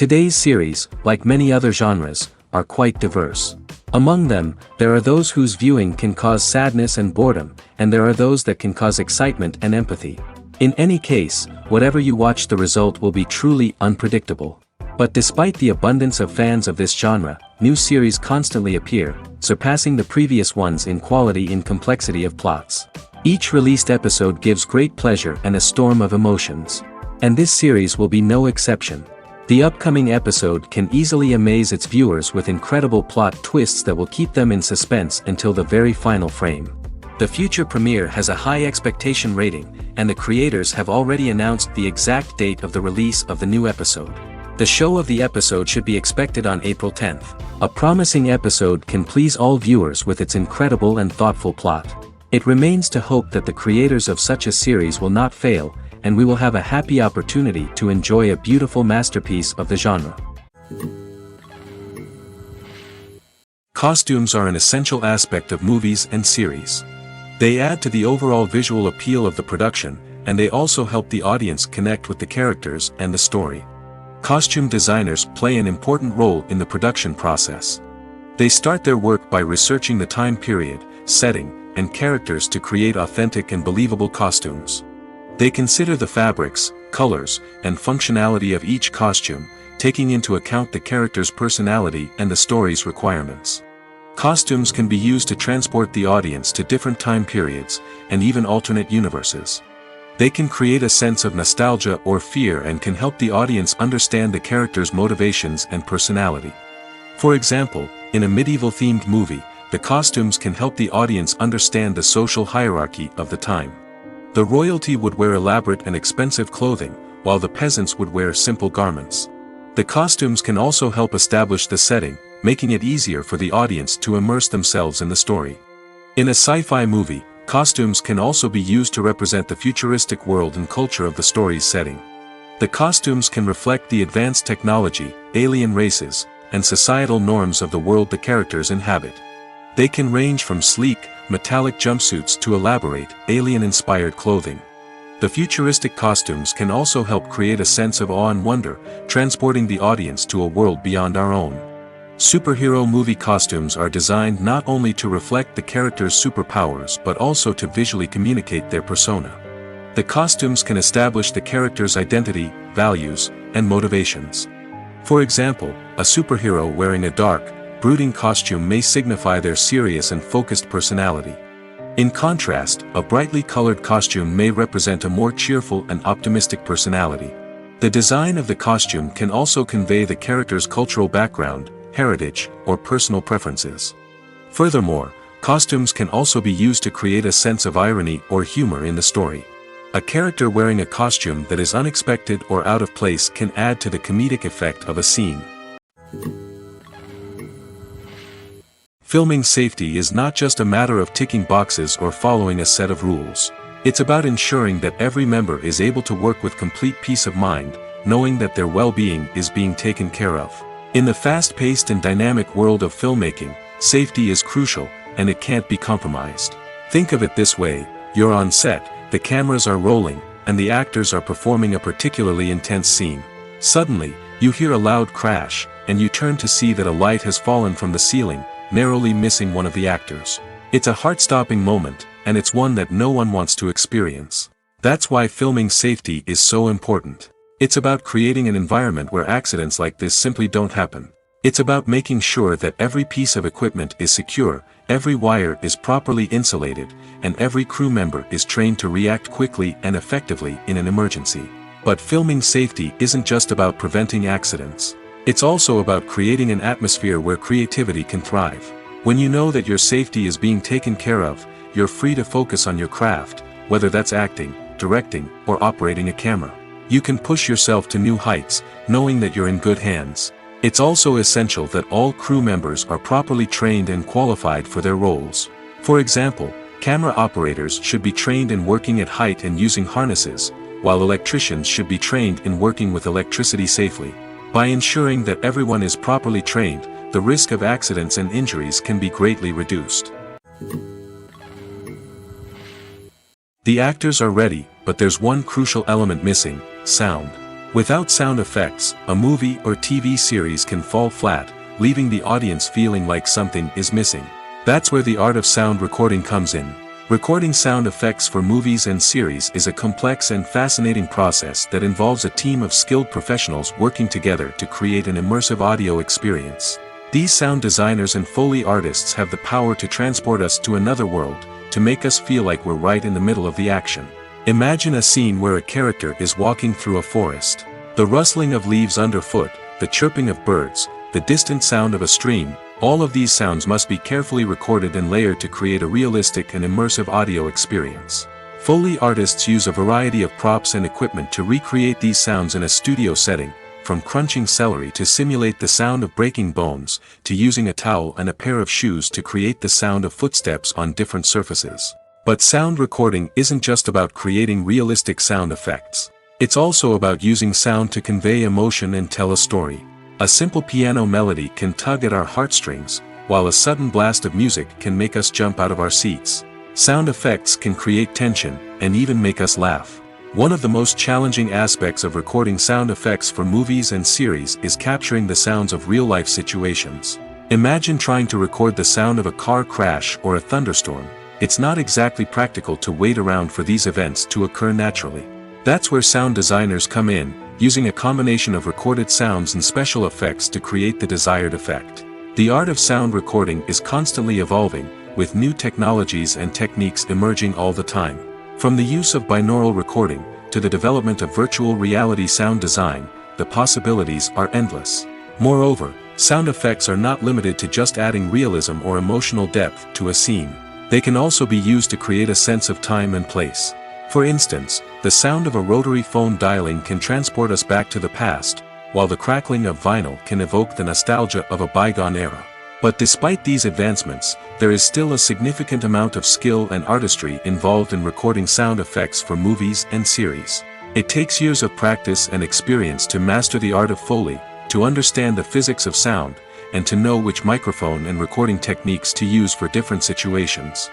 Today's series, like many other genres, are quite diverse. Among them, there are those whose viewing can cause sadness and boredom, and there are those that can cause excitement and empathy. In any case, whatever you watch, the result will be truly unpredictable. But despite the abundance of fans of this genre, new series constantly appear, surpassing the previous ones in quality and complexity of plots. Each released episode gives great pleasure and a storm of emotions. And this series will be no exception. The upcoming episode can easily amaze its viewers with incredible plot twists that will keep them in suspense until the very final frame. The future premiere has a high expectation rating, and the creators have already announced the exact date of the release of the new episode. The show of the episode should be expected on April 10th. A promising episode can please all viewers with its incredible and thoughtful plot. It remains to hope that the creators of such a series will not fail, and we will have a happy opportunity to enjoy a beautiful masterpiece of the genre. Costumes are an essential aspect of movies and series. They add to the overall visual appeal of the production, and they also help the audience connect with the characters and the story. Costume designers play an important role in the production process. They start their work by researching the time period, setting, and characters to create authentic and believable costumes. They consider the fabrics, colors, and functionality of each costume, taking into account the character's personality and the story's requirements. Costumes can be used to transport the audience to different time periods, and even alternate universes. They can create a sense of nostalgia or fear and can help the audience understand the character's motivations and personality. For example, in a medieval-themed movie, the costumes can help the audience understand the social hierarchy of the time. The royalty would wear elaborate and expensive clothing, while the peasants would wear simple garments. The costumes can also help establish the setting, making it easier for the audience to immerse themselves in the story. In a sci-fi movie, costumes can also be used to represent the futuristic world and culture of the story's setting. The costumes can reflect the advanced technology, alien races, and societal norms of the world the characters inhabit. They can range from sleek, metallic jumpsuits to elaborate, alien-inspired clothing. The futuristic costumes can also help create a sense of awe and wonder, transporting the audience to a world beyond our own. Superhero movie costumes are designed not only to reflect the character's superpowers but also to visually communicate their persona. The costumes can establish the character's identity, values, and motivations. For example, a superhero wearing a dark, brooding costume may signify their serious and focused personality. In contrast, a brightly colored costume may represent a more cheerful and optimistic personality. The design of the costume can also convey the character's cultural background, heritage, or personal preferences. Furthermore, costumes can also be used to create a sense of irony or humor in the story. A character wearing a costume that is unexpected or out of place can add to the comedic effect of a scene. Filming safety is not just a matter of ticking boxes or following a set of rules. It's about ensuring that every member is able to work with complete peace of mind, knowing that their well-being is being taken care of. In the fast-paced and dynamic world of filmmaking, safety is crucial, and it can't be compromised. Think of it this way: you're on set, the cameras are rolling, and the actors are performing a particularly intense scene. Suddenly, you hear a loud crash, and you turn to see that a light has fallen from the ceiling, narrowly missing one of the actors. It's a heart-stopping moment, and it's one that no one wants to experience. That's why filming safety is so important. It's about creating an environment where accidents like this simply don't happen. It's about making sure that every piece of equipment is secure, every wire is properly insulated, and every crew member is trained to react quickly and effectively in an emergency. But filming safety isn't just about preventing accidents. It's also about creating an atmosphere where creativity can thrive. When you know that your safety is being taken care of, you're free to focus on your craft, whether that's acting, directing, or operating a camera. You can push yourself to new heights, knowing that you're in good hands. It's also essential that all crew members are properly trained and qualified for their roles. For example, camera operators should be trained in working at height and using harnesses, while electricians should be trained in working with electricity safely. By ensuring that everyone is properly trained, the risk of accidents and injuries can be greatly reduced. The actors are ready, but there's one crucial element missing: sound. Without sound effects, a movie or TV series can fall flat, leaving the audience feeling like something is missing. That's where the art of sound recording comes in. Recording sound effects for movies and series is a complex and fascinating process that involves a team of skilled professionals working together to create an immersive audio experience. These sound designers and Foley artists have the power to transport us to another world, to make us feel like we're right in the middle of the action. Imagine a scene where a character is walking through a forest. The rustling of leaves underfoot, the chirping of birds, the distant sound of a stream, all of these sounds must be carefully recorded and layered to create a realistic and immersive audio experience. Foley artists use a variety of props and equipment to recreate these sounds in a studio setting, from crunching celery to simulate the sound of breaking bones, to using a towel and a pair of shoes to create the sound of footsteps on different surfaces. But sound recording isn't just about creating realistic sound effects. It's also about using sound to convey emotion and tell a story. A simple piano melody can tug at our heartstrings, while a sudden blast of music can make us jump out of our seats. Sound effects can create tension, and even make us laugh. One of the most challenging aspects of recording sound effects for movies and series is capturing the sounds of real-life situations. Imagine trying to record the sound of a car crash or a thunderstorm. It's not exactly practical to wait around for these events to occur naturally. That's where sound designers come in, using a combination of recorded sounds and special effects to create the desired effect. The art of sound recording is constantly evolving, with new technologies and techniques emerging all the time. From the use of binaural recording, to the development of virtual reality sound design, the possibilities are endless. Moreover, sound effects are not limited to just adding realism or emotional depth to a scene. They can also be used to create a sense of time and place. For instance, the sound of a rotary phone dialing can transport us back to the past, while the crackling of vinyl can evoke the nostalgia of a bygone era. But despite these advancements, there is still a significant amount of skill and artistry involved in recording sound effects for movies and series. It takes years of practice and experience to master the art of Foley, to understand the physics of sound, and to know which microphone and recording techniques to use for different situations.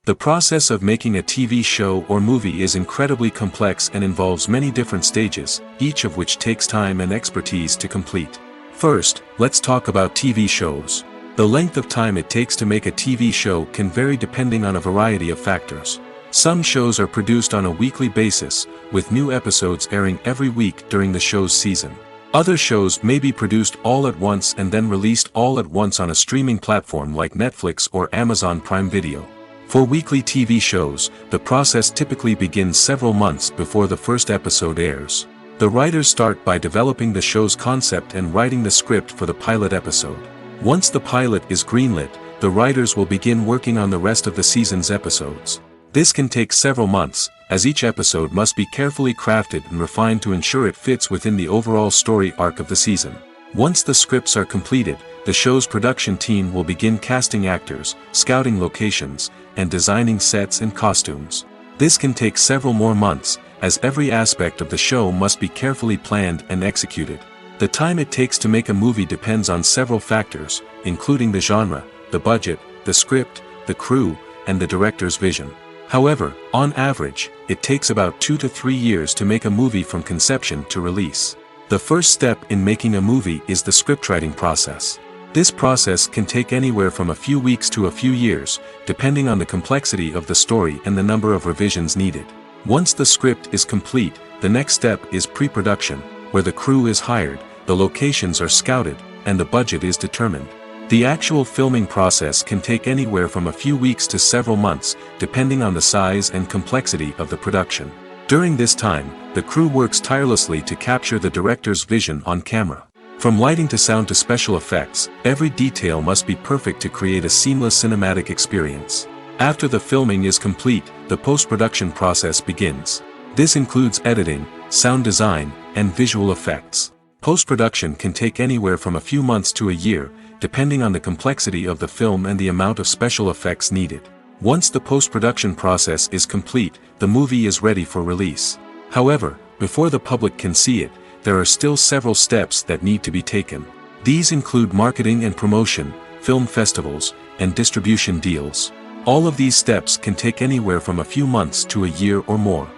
The process of making a TV show or movie is incredibly complex and involves many different stages, each of which takes time and expertise to complete. First, let's talk about TV shows. The length of time it takes to make a TV show can vary depending on a variety of factors. Some shows are produced on a weekly basis, with new episodes airing every week during the show's season. Other shows may be produced all at once and then released all at once on a streaming platform like Netflix or Amazon Prime Video. For weekly TV shows, the process typically begins several months before the first episode airs. The writers start by developing the show's concept and writing the script for the pilot episode. Once the pilot is greenlit, the writers will begin working on the rest of the season's episodes. This can take several months, as each episode must be carefully crafted and refined to ensure it fits within the overall story arc of the season. Once the scripts are completed, the show's production team will begin casting actors, scouting locations, and designing sets and costumes. This can take several more months, as every aspect of the show must be carefully planned and executed. The time it takes to make a movie depends on several factors, including the genre, the budget, the script, the crew, and the director's vision. However, on average, it takes about 2 to 3 years to make a movie from conception to release. The first step in making a movie is the scriptwriting process. This process can take anywhere from a few weeks to a few years, depending on the complexity of the story and the number of revisions needed. Once the script is complete, the next step is pre-production, where the crew is hired, the locations are scouted, and the budget is determined. The actual filming process can take anywhere from a few weeks to several months, depending on the size and complexity of the production. During this time, the crew works tirelessly to capture the director's vision on camera. From lighting to sound to special effects, every detail must be perfect to create a seamless cinematic experience. After the filming is complete, the post-production process begins. This includes editing, sound design, and visual effects. Post-production can take anywhere from a few months to a year, depending on the complexity of the film and the amount of special effects needed. Once the post-production process is complete, the movie is ready for release. However, before the public can see it, there are still several steps that need to be taken. These include marketing and promotion, film festivals, and distribution deals. All of these steps can take anywhere from a few months to a year or more.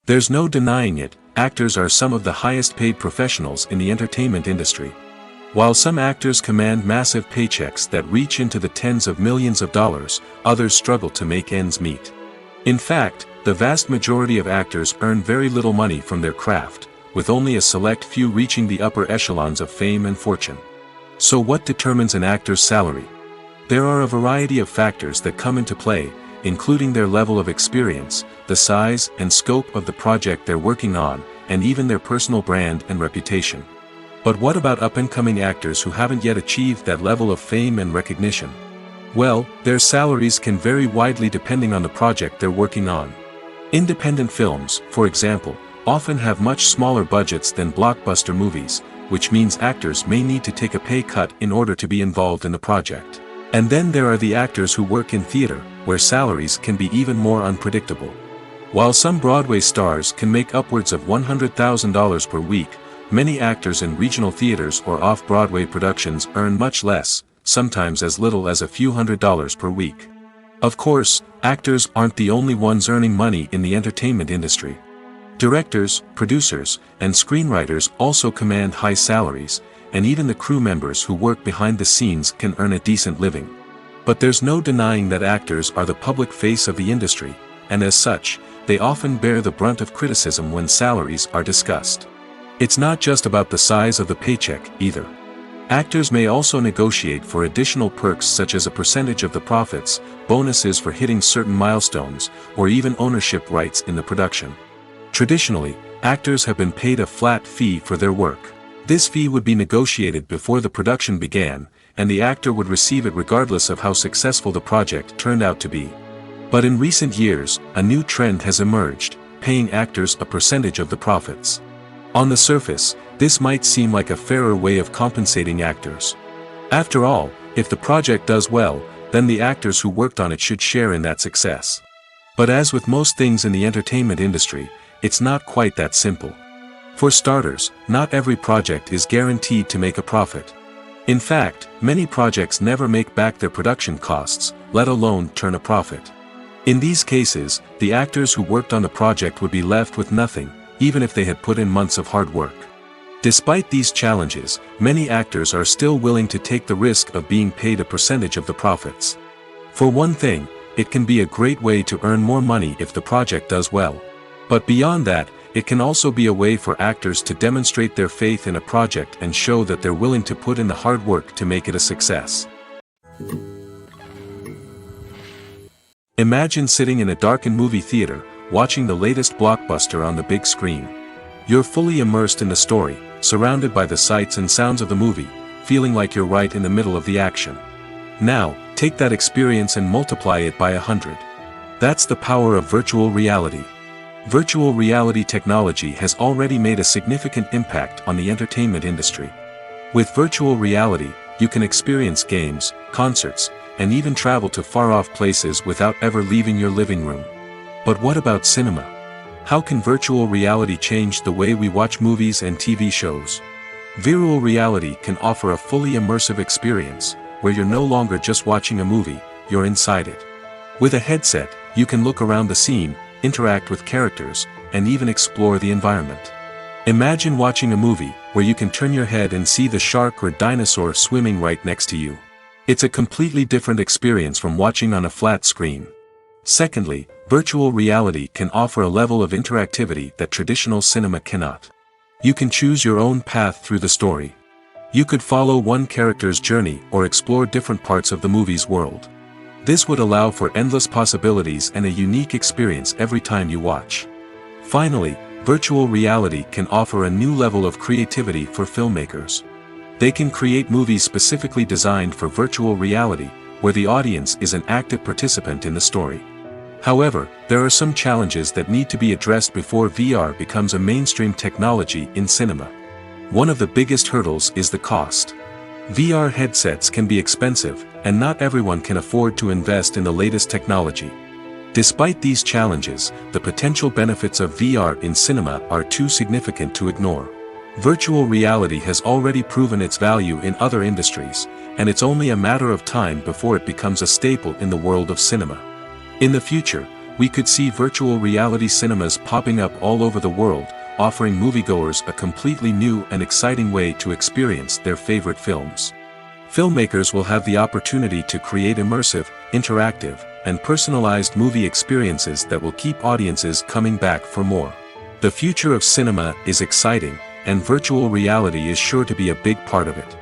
There's no denying it, actors are some of the highest paid professionals in the entertainment industry. While some actors command massive paychecks that reach into the tens of millions of dollars, others struggle to make ends meet. In fact, the vast majority of actors earn very little money from their craft, with only a select few reaching the upper echelons of fame and fortune. So what determines an actor's salary? There are a variety of factors that come into play, including their level of experience, the size and scope of the project they're working on, and even their personal brand and reputation. But what about up-and-coming actors who haven't yet achieved that level of fame and recognition? Well, their salaries can vary widely depending on the project they're working on. Independent films, for example, often have much smaller budgets than blockbuster movies, which means actors may need to take a pay cut in order to be involved in the project. And then there are the actors who work in theater, where salaries can be even more unpredictable. While some Broadway stars can make upwards of $100,000 per week, many actors in regional theaters or off-Broadway productions earn much less, sometimes as little as a few $100s per week. Of course, actors aren't the only ones earning money in the entertainment industry. Directors, producers, and screenwriters also command high salaries, and even the crew members who work behind the scenes can earn a decent living. But there's no denying that actors are the public face of the industry, and as such, they often bear the brunt of criticism when salaries are discussed. It's not just about the size of the paycheck, either. Actors may also negotiate for additional perks such as a percentage of the profits, bonuses for hitting certain milestones, or even ownership rights in the production. Traditionally, actors have been paid a flat fee for their work. This fee would be negotiated before the production began, and the actor would receive it regardless of how successful the project turned out to be. But in recent years, a new trend has emerged, paying actors a percentage of the profits. On the surface, this might seem like a fairer way of compensating actors. After all, if the project does well, then the actors who worked on it should share in that success. But as with most things in the entertainment industry, it's not quite that simple. For starters, not every project is guaranteed to make a profit. In fact, many projects never make back their production costs, let alone turn a profit. In these cases, the actors who worked on the project would be left with nothing, even if they had put in months of hard work. Despite these challenges, many actors are still willing to take the risk of being paid a percentage of the profits. For one thing, it can be a great way to earn more money if the project does well. But beyond that, it can also be a way for actors to demonstrate their faith in a project and show that they're willing to put in the hard work to make it a success. Imagine sitting in a darkened movie theater, watching the latest blockbuster on the big screen. You're fully immersed in the story, surrounded by the sights and sounds of the movie, feeling like you're right in the middle of the action. Now, take that experience and multiply it by 100. That's the power of virtual reality. Virtual reality technology has already made a significant impact on the entertainment industry. With virtual reality, you can experience games, concerts, and even travel to far-off places without ever leaving your living room. But what about cinema? How can virtual reality change the way we watch movies and TV shows? Virtual reality can offer a fully immersive experience, where you're no longer just watching a movie, you're inside it. With a headset, you can look around the scene, interact with characters, and even explore the environment. Imagine watching a movie, where you can turn your head and see the shark or dinosaur swimming right next to you. It's a completely different experience from watching on a flat screen. Secondly, virtual reality can offer a level of interactivity that traditional cinema cannot. You can choose your own path through the story. You could follow one character's journey or explore different parts of the movie's world. This would allow for endless possibilities and a unique experience every time you watch. Finally, virtual reality can offer a new level of creativity for filmmakers. They can create movies specifically designed for virtual reality, where the audience is an active participant in the story. However, there are some challenges that need to be addressed before VR becomes a mainstream technology in cinema. One of the biggest hurdles is the cost. VR headsets can be expensive, and not everyone can afford to invest in the latest technology. Despite these challenges, the potential benefits of VR in cinema are too significant to ignore. Virtual reality has already proven its value in other industries, and it's only a matter of time before it becomes a staple in the world of cinema. In the future, We could see virtual reality cinemas popping up all over the world, offering moviegoers a completely new and exciting way to experience their favorite films. Filmmakers will have the opportunity to create immersive, interactive, and personalized movie experiences that will keep audiences coming back for more. The future of cinema is exciting, and virtual reality is sure to be a big part of it.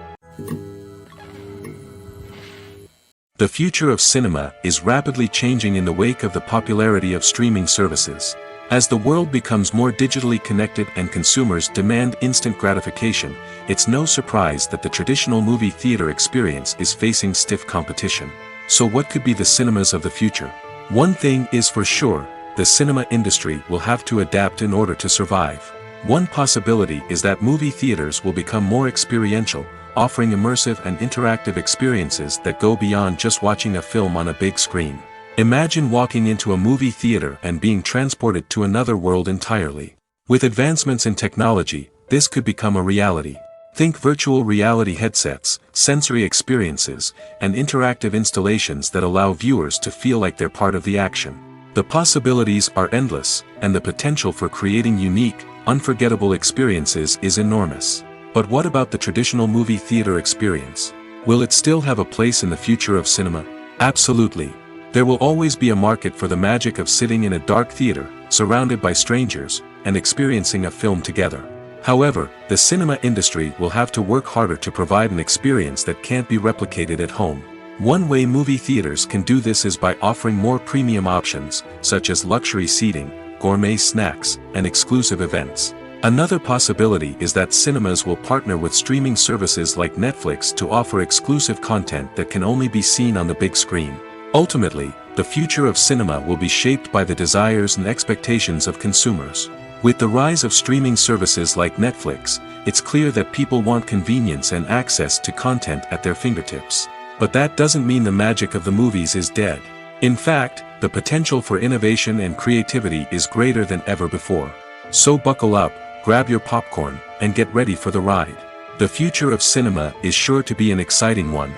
The future of cinema is rapidly changing in the wake of the popularity of streaming services. As the world becomes more digitally connected and consumers demand instant gratification, it's no surprise that the traditional movie theater experience is facing stiff competition. So what could be the cinemas of the future? One thing is for sure, the cinema industry will have to adapt in order to survive. One possibility is that movie theaters will become more experiential, offering immersive and interactive experiences that go beyond just watching a film on a big screen. Imagine walking into a movie theater and being transported to another world entirely. With advancements in technology, this could become a reality. Think virtual reality headsets, sensory experiences, and interactive installations that allow viewers to feel like they're part of the action. The possibilities are endless, and the potential for creating unique, unforgettable experiences is enormous. But what about the traditional movie theater experience? Will it still have a place in the future of cinema? Absolutely. There will always be a market for the magic of sitting in a dark theater, surrounded by strangers, and experiencing a film together. However, the cinema industry will have to work harder to provide an experience that can't be replicated at home. One way movie theaters can do this is by offering more premium options, such as luxury seating, gourmet snacks, and exclusive events. Another possibility is that cinemas will partner with streaming services like Netflix to offer exclusive content that can only be seen on the big screen. Ultimately, the future of cinema will be shaped by the desires and expectations of consumers. With the rise of streaming services like Netflix, it's clear that people want convenience and access to content at their fingertips. But that doesn't mean the magic of the movies is dead. In fact, the potential for innovation and creativity is greater than ever before. So buckle up, grab your popcorn, and get ready for the ride. The future of cinema is sure to be an exciting one.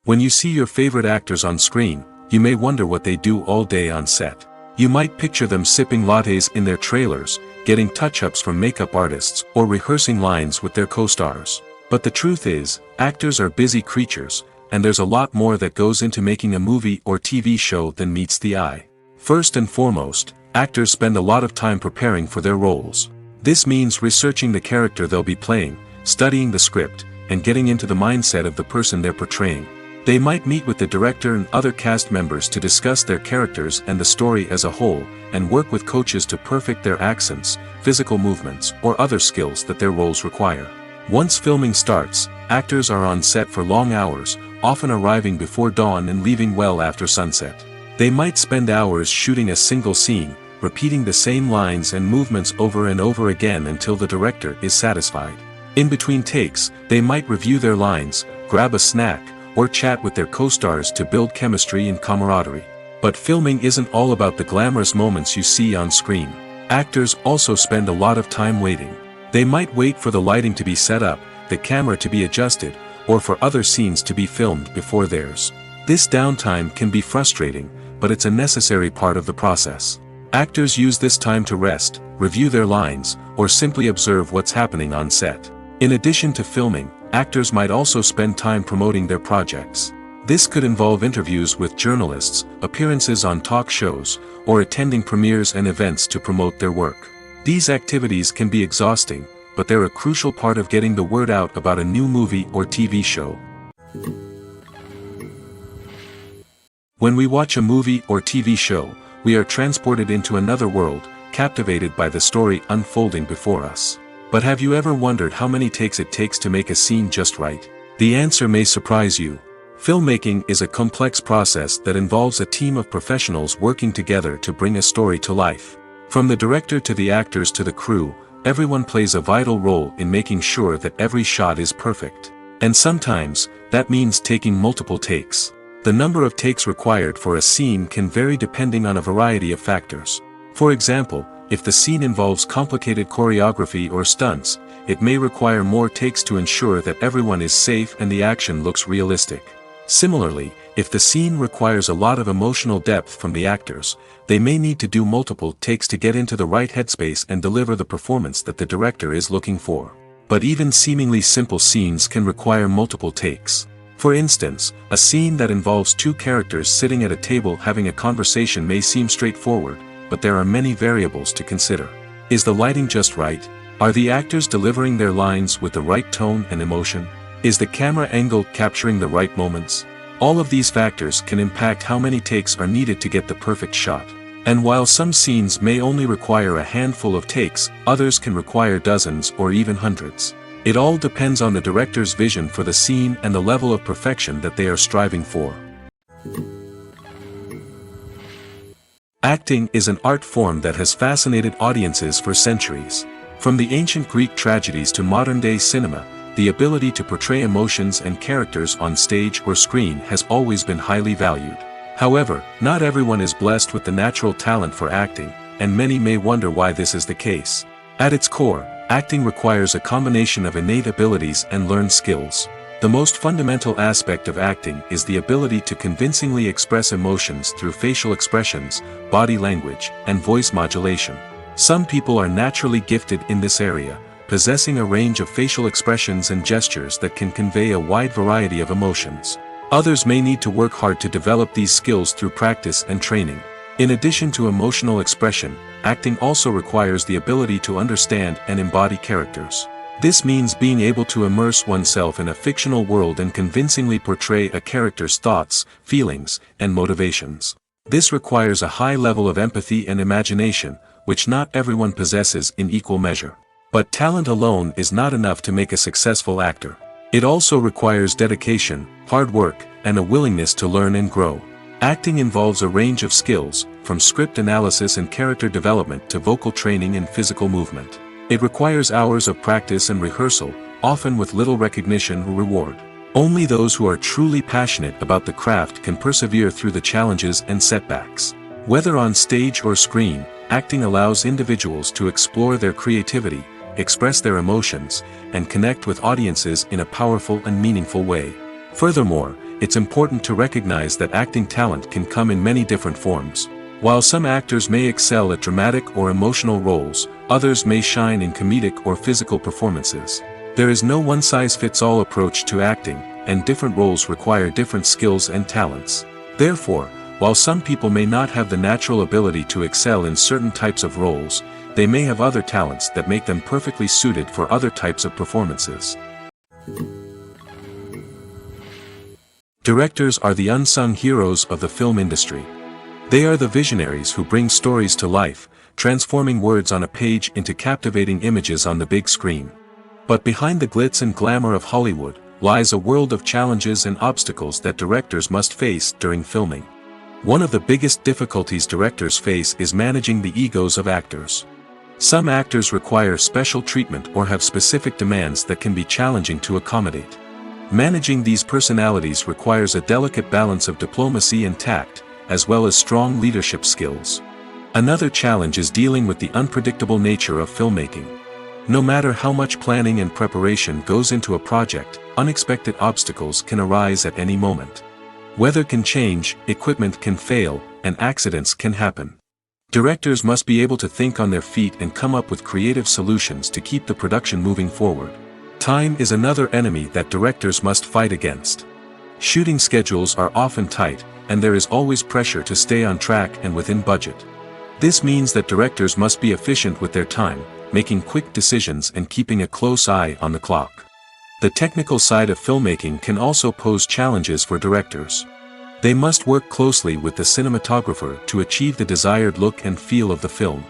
When you see your favorite actors on screen, you may wonder what they do all day on set. You might picture them sipping lattes in their trailers, getting touch-ups from makeup artists, or rehearsing lines with their co-stars. But the truth is, actors are busy creatures, and there's a lot more that goes into making a movie or TV show than meets the eye. First and foremost, actors spend a lot of time preparing for their roles. This means researching the character they'll be playing, studying the script, and getting into the mindset of the person they're portraying. They might meet with the director and other cast members to discuss their characters and the story as a whole, and work with coaches to perfect their accents, physical movements, or other skills that their roles require. Once filming starts, actors are on set for long hours, often arriving before dawn and leaving well after sunset. They might spend hours shooting a single scene, repeating the same lines and movements over and over again until the director is satisfied. In between takes, they might review their lines, grab a snack, or chat with their co-stars to build chemistry and camaraderie. But filming isn't all about the glamorous moments you see on screen. Actors also spend a lot of time waiting. They might wait for the lighting to be set up, the camera to be adjusted, or for other scenes to be filmed before theirs. This downtime can be frustrating, but it's a necessary part of the process. Actors use this time to rest, review their lines, or simply observe what's happening on set. In addition to filming, actors might also spend time promoting their projects. This could involve interviews with journalists, appearances on talk shows, or attending premieres and events to promote their work. These activities can be exhausting, but they're a crucial part of getting the word out about a new movie or TV show. When we watch a movie or TV show, we are transported into another world, captivated by the story unfolding before us. But have you ever wondered how many takes it takes to make a scene just right? The answer may surprise you. Filmmaking is a complex process that involves a team of professionals working together to bring a story to life. From the director to the actors to the crew, everyone plays a vital role in making sure that every shot is perfect. And sometimes, that means taking multiple takes. The number of takes required for a scene can vary depending on a variety of factors. For example, if the scene involves complicated choreography or stunts, it may require more takes to ensure that everyone is safe and the action looks realistic. Similarly, if the scene requires a lot of emotional depth from the actors, they may need to do multiple takes to get into the right headspace and deliver the performance that the director is looking for. But even seemingly simple scenes can require multiple takes. For instance, a scene that involves two characters sitting at a table having a conversation may seem straightforward, but there are many variables to consider. Is the lighting just right? Are the actors delivering their lines with the right tone and emotion? Is the camera angle capturing the right moments? All of these factors can impact how many takes are needed to get the perfect shot. And while some scenes may only require a handful of takes, others can require dozens or even hundreds. It all depends on the director's vision for the scene and the level of perfection that they are striving for. Acting is an art form that has fascinated audiences for centuries. From the ancient Greek tragedies to modern-day cinema, the ability to portray emotions and characters on stage or screen has always been highly valued. However, not everyone is blessed with the natural talent for acting, and many may wonder why this is the case. At its core, acting requires a combination of innate abilities and learned skills. The most fundamental aspect of acting is the ability to convincingly express emotions through facial expressions, body language, and voice modulation. Some people are naturally gifted in this area, possessing a range of facial expressions and gestures that can convey a wide variety of emotions. Others may need to work hard to develop these skills through practice and training. In addition to emotional expression, acting also requires the ability to understand and embody characters. This means being able to immerse oneself in a fictional world and convincingly portray a character's thoughts, feelings, and motivations. This requires a high level of empathy and imagination, which not everyone possesses in equal measure. But talent alone is not enough to make a successful actor. It also requires dedication, hard work, and a willingness to learn and grow. Acting involves a range of skills, from script analysis and character development to vocal training and physical movement. It requires hours of practice and rehearsal, often with little recognition or reward. Only those who are truly passionate about the craft can persevere through the challenges and setbacks. Whether on stage or screen, acting allows individuals to explore their creativity, express their emotions, and connect with audiences in a powerful and meaningful way. Furthermore, it's important to recognize that acting talent can come in many different forms. While some actors may excel at dramatic or emotional roles, others may shine in comedic or physical performances. There is no one-size-fits-all approach to acting, and different roles require different skills and talents. Therefore, while some people may not have the natural ability to excel in certain types of roles, they may have other talents that make them perfectly suited for other types of performances. Directors are the unsung heroes of the film industry. They are the visionaries who bring stories to life, transforming words on a page into captivating images on the big screen. But behind the glitz and glamour of Hollywood, lies a world of challenges and obstacles that directors must face during filming. One of the biggest difficulties directors face is managing the egos of actors. Some actors require special treatment or have specific demands that can be challenging to accommodate. Managing these personalities requires a delicate balance of diplomacy and tact, as well as strong leadership skills. Another challenge is dealing with the unpredictable nature of filmmaking. No matter how much planning and preparation goes into a project, unexpected obstacles can arise at any moment. Weather can change, equipment can fail, and accidents can happen. Directors must be able to think on their feet and come up with creative solutions to keep the production moving forward. Time is another enemy that directors must fight against. Shooting schedules are often tight, and there is always pressure to stay on track and within budget. This means that directors must be efficient with their time, making quick decisions and keeping a close eye on the clock. The technical side of filmmaking can also pose challenges for directors. They must work closely with the cinematographer to achieve the desired look and feel of the film.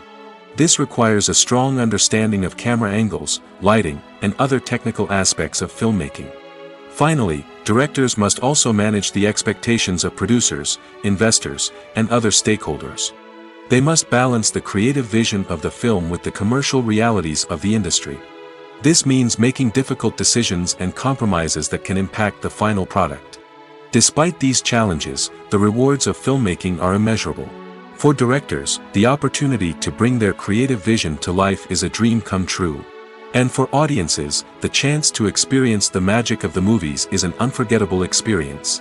This requires a strong understanding of camera angles, lighting, and other technical aspects of filmmaking. Finally, directors must also manage the expectations of producers, investors, and other stakeholders. They must balance the creative vision of the film with the commercial realities of the industry. This means making difficult decisions and compromises that can impact the final product. Despite these challenges, the rewards of filmmaking are immeasurable. For directors, the opportunity to bring their creative vision to life is a dream come true. And for audiences, the chance to experience the magic of the movies is an unforgettable experience.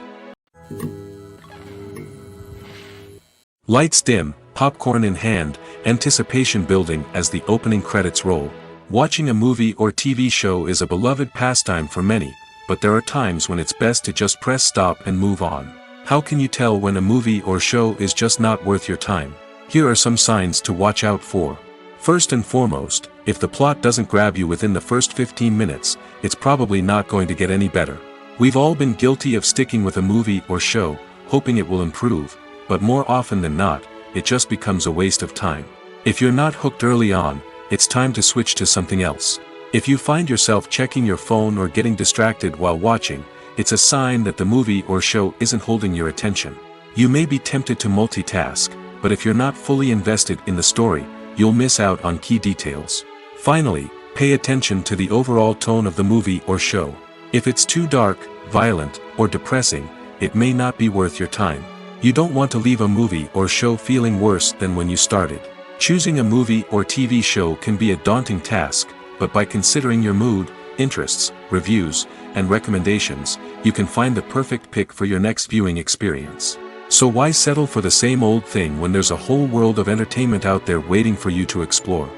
Lights dim, popcorn in hand, anticipation building as the opening credits roll. Watching a movie or TV show is a beloved pastime for many, but there are times when it's best to just press stop and move on. How can you tell when a movie or show is just not worth your time? Here are some signs to watch out for. First and foremost, if the plot doesn't grab you within the first 15 minutes, it's probably not going to get any better. We've all been guilty of sticking with a movie or show, hoping it will improve, but more often than not, it just becomes a waste of time. If you're not hooked early on, it's time to switch to something else. If you find yourself checking your phone or getting distracted while watching, it's a sign that the movie or show isn't holding your attention. You may be tempted to multitask, but if you're not fully invested in the story, you'll miss out on key details. Finally, pay attention to the overall tone of the movie or show. If it's too dark, violent, or depressing, it may not be worth your time. You don't want to leave a movie or show feeling worse than when you started. Choosing a movie or TV show can be a daunting task, but by considering your mood, interests, reviews, and recommendations, you can find the perfect pick for your next viewing experience. So why settle for the same old thing when there's a whole world of entertainment out there waiting for you to explore?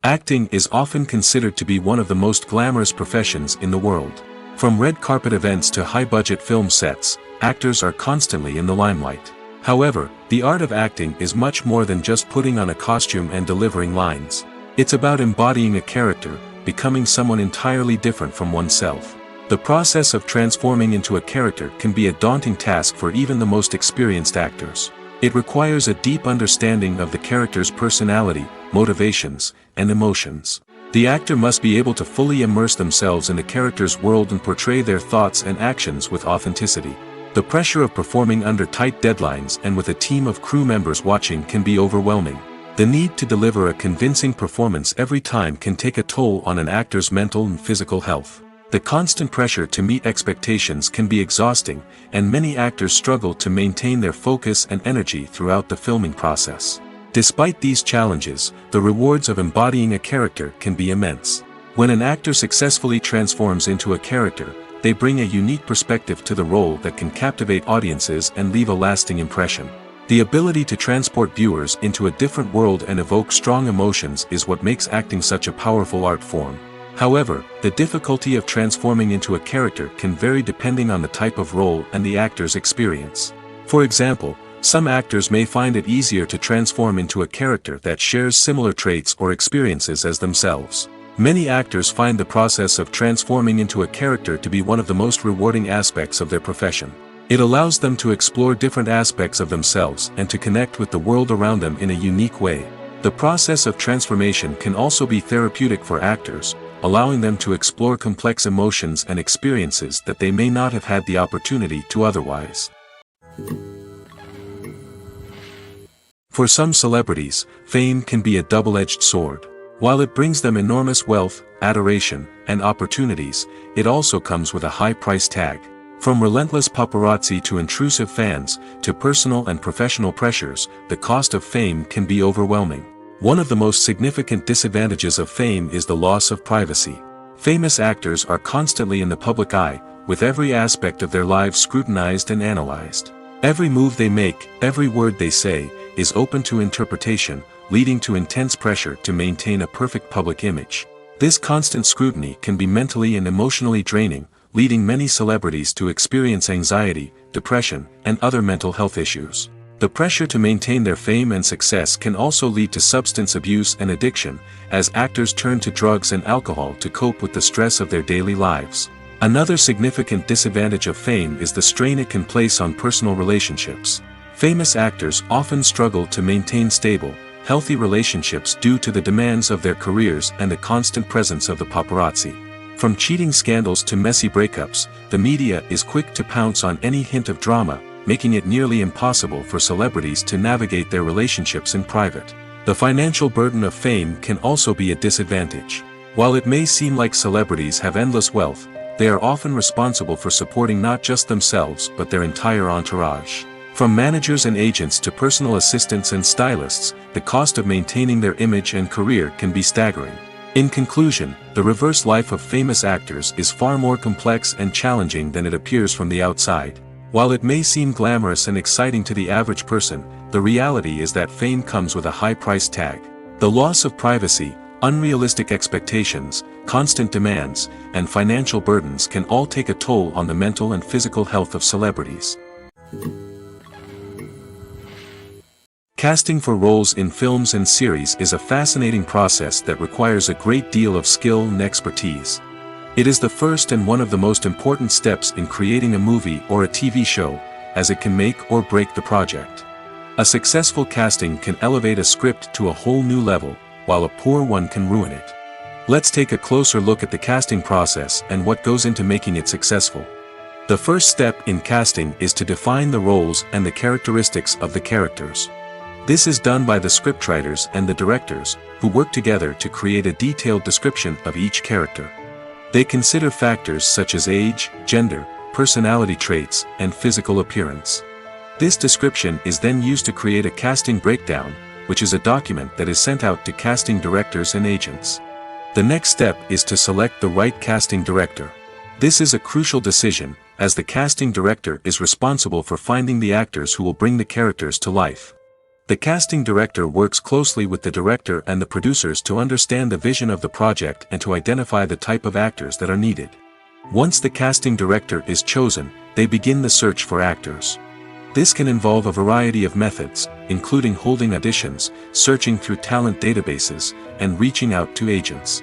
Acting is often considered to be one of the most glamorous professions in the world. From red carpet events to high-budget film sets, actors are constantly in the limelight. However, the art of acting is much more than just putting on a costume and delivering lines. It's about embodying a character, becoming someone entirely different from oneself. The process of transforming into a character can be a daunting task for even the most experienced actors. It requires a deep understanding of the character's personality, motivations, and emotions. The actor must be able to fully immerse themselves in the character's world and portray their thoughts and actions with authenticity. The pressure of performing under tight deadlines and with a team of crew members watching can be overwhelming. The need to deliver a convincing performance every time can take a toll on an actor's mental and physical health. The constant pressure to meet expectations can be exhausting, and many actors struggle to maintain their focus and energy throughout the filming process. Despite these challenges, the rewards of embodying a character can be immense. When an actor successfully transforms into a character, they bring a unique perspective to the role that can captivate audiences and leave a lasting impression. The ability to transport viewers into a different world and evoke strong emotions is what makes acting such a powerful art form. However, the difficulty of transforming into a character can vary depending on the type of role and the actor's experience. For example, some actors may find it easier to transform into a character that shares similar traits or experiences as themselves. Many actors find the process of transforming into a character to be one of the most rewarding aspects of their profession. It allows them to explore different aspects of themselves and to connect with the world around them in a unique way. The process of transformation can also be therapeutic for actors, allowing them to explore complex emotions and experiences that they may not have had the opportunity to otherwise. For some celebrities, fame can be a double-edged sword. While it brings them enormous wealth, adoration, and opportunities, it also comes with a high price tag. From relentless paparazzi to intrusive fans, to personal and professional pressures, the cost of fame can be overwhelming. One of the most significant disadvantages of fame is the loss of privacy. Famous actors are constantly in the public eye, with every aspect of their lives scrutinized and analyzed. Every move they make, every word they say, is open to interpretation, leading to intense pressure to maintain a perfect public image. This constant scrutiny can be mentally and emotionally draining, leading many celebrities to experience anxiety, depression, and other mental health issues. The pressure to maintain their fame and success can also lead to substance abuse and addiction, as actors turn to drugs and alcohol to cope with the stress of their daily lives. Another significant disadvantage of fame is the strain it can place on personal relationships. Famous actors often struggle to maintain stable, healthy relationships due to the demands of their careers and the constant presence of the paparazzi. From cheating scandals to messy breakups, the media is quick to pounce on any hint of drama, making it nearly impossible for celebrities to navigate their relationships in private. The financial burden of fame can also be a disadvantage. While it may seem like celebrities have endless wealth, they are often responsible for supporting not just themselves but their entire entourage. From managers and agents to personal assistants and stylists, the cost of maintaining their image and career can be staggering. In conclusion, the reverse life of famous actors is far more complex and challenging than it appears from the outside. While it may seem glamorous and exciting to the average person, the reality is that fame comes with a high price tag. The loss of privacy, unrealistic expectations, constant demands, and financial burdens can all take a toll on the mental and physical health of celebrities. Casting for roles in films and series is a fascinating process that requires a great deal of skill and expertise. It is the first and one of the most important steps in creating a movie or a TV show, as it can make or break the project. A successful casting can elevate a script to a whole new level, while a poor one can ruin it. Let's take a closer look at the casting process and what goes into making it successful. The first step in casting is to define the roles and the characteristics of the characters. This is done by the scriptwriters and the directors, who work together to create a detailed description of each character. They consider factors such as age, gender, personality traits, and physical appearance. This description is then used to create a casting breakdown, which is a document that is sent out to casting directors and agents. The next step is to select the right casting director. This is a crucial decision, as the casting director is responsible for finding the actors who will bring the characters to life. The casting director works closely with the director and the producers to understand the vision of the project and to identify the type of actors that are needed. Once the casting director is chosen, they begin the search for actors. This can involve a variety of methods, including holding auditions, searching through talent databases, and reaching out to agents.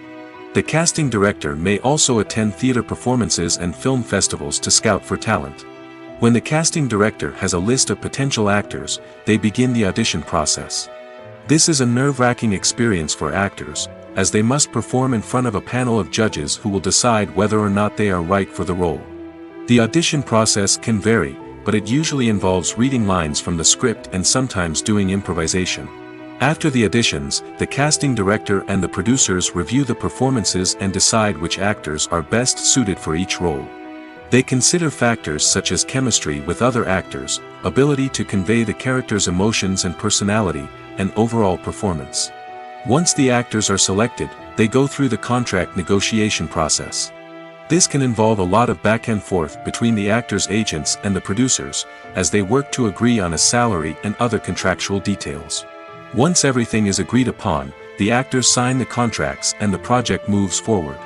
The casting director may also attend theater performances and film festivals to scout for talent. When the casting director has a list of potential actors, they begin the audition process. This is a nerve-wracking experience for actors, as they must perform in front of a panel of judges who will decide whether or not they are right for the role. The audition process can vary, but it usually involves reading lines from the script and sometimes doing improvisation. After the auditions, the casting director and the producers review the performances and decide which actors are best suited for each role. They consider factors such as chemistry with other actors, ability to convey the character's emotions and personality, and overall performance. Once the actors are selected, they go through the contract negotiation process. This can involve a lot of back and forth between the actors' agents and the producers, as they work to agree on a salary and other contractual details. Once everything is agreed upon, the actors sign the contracts and the project moves forward.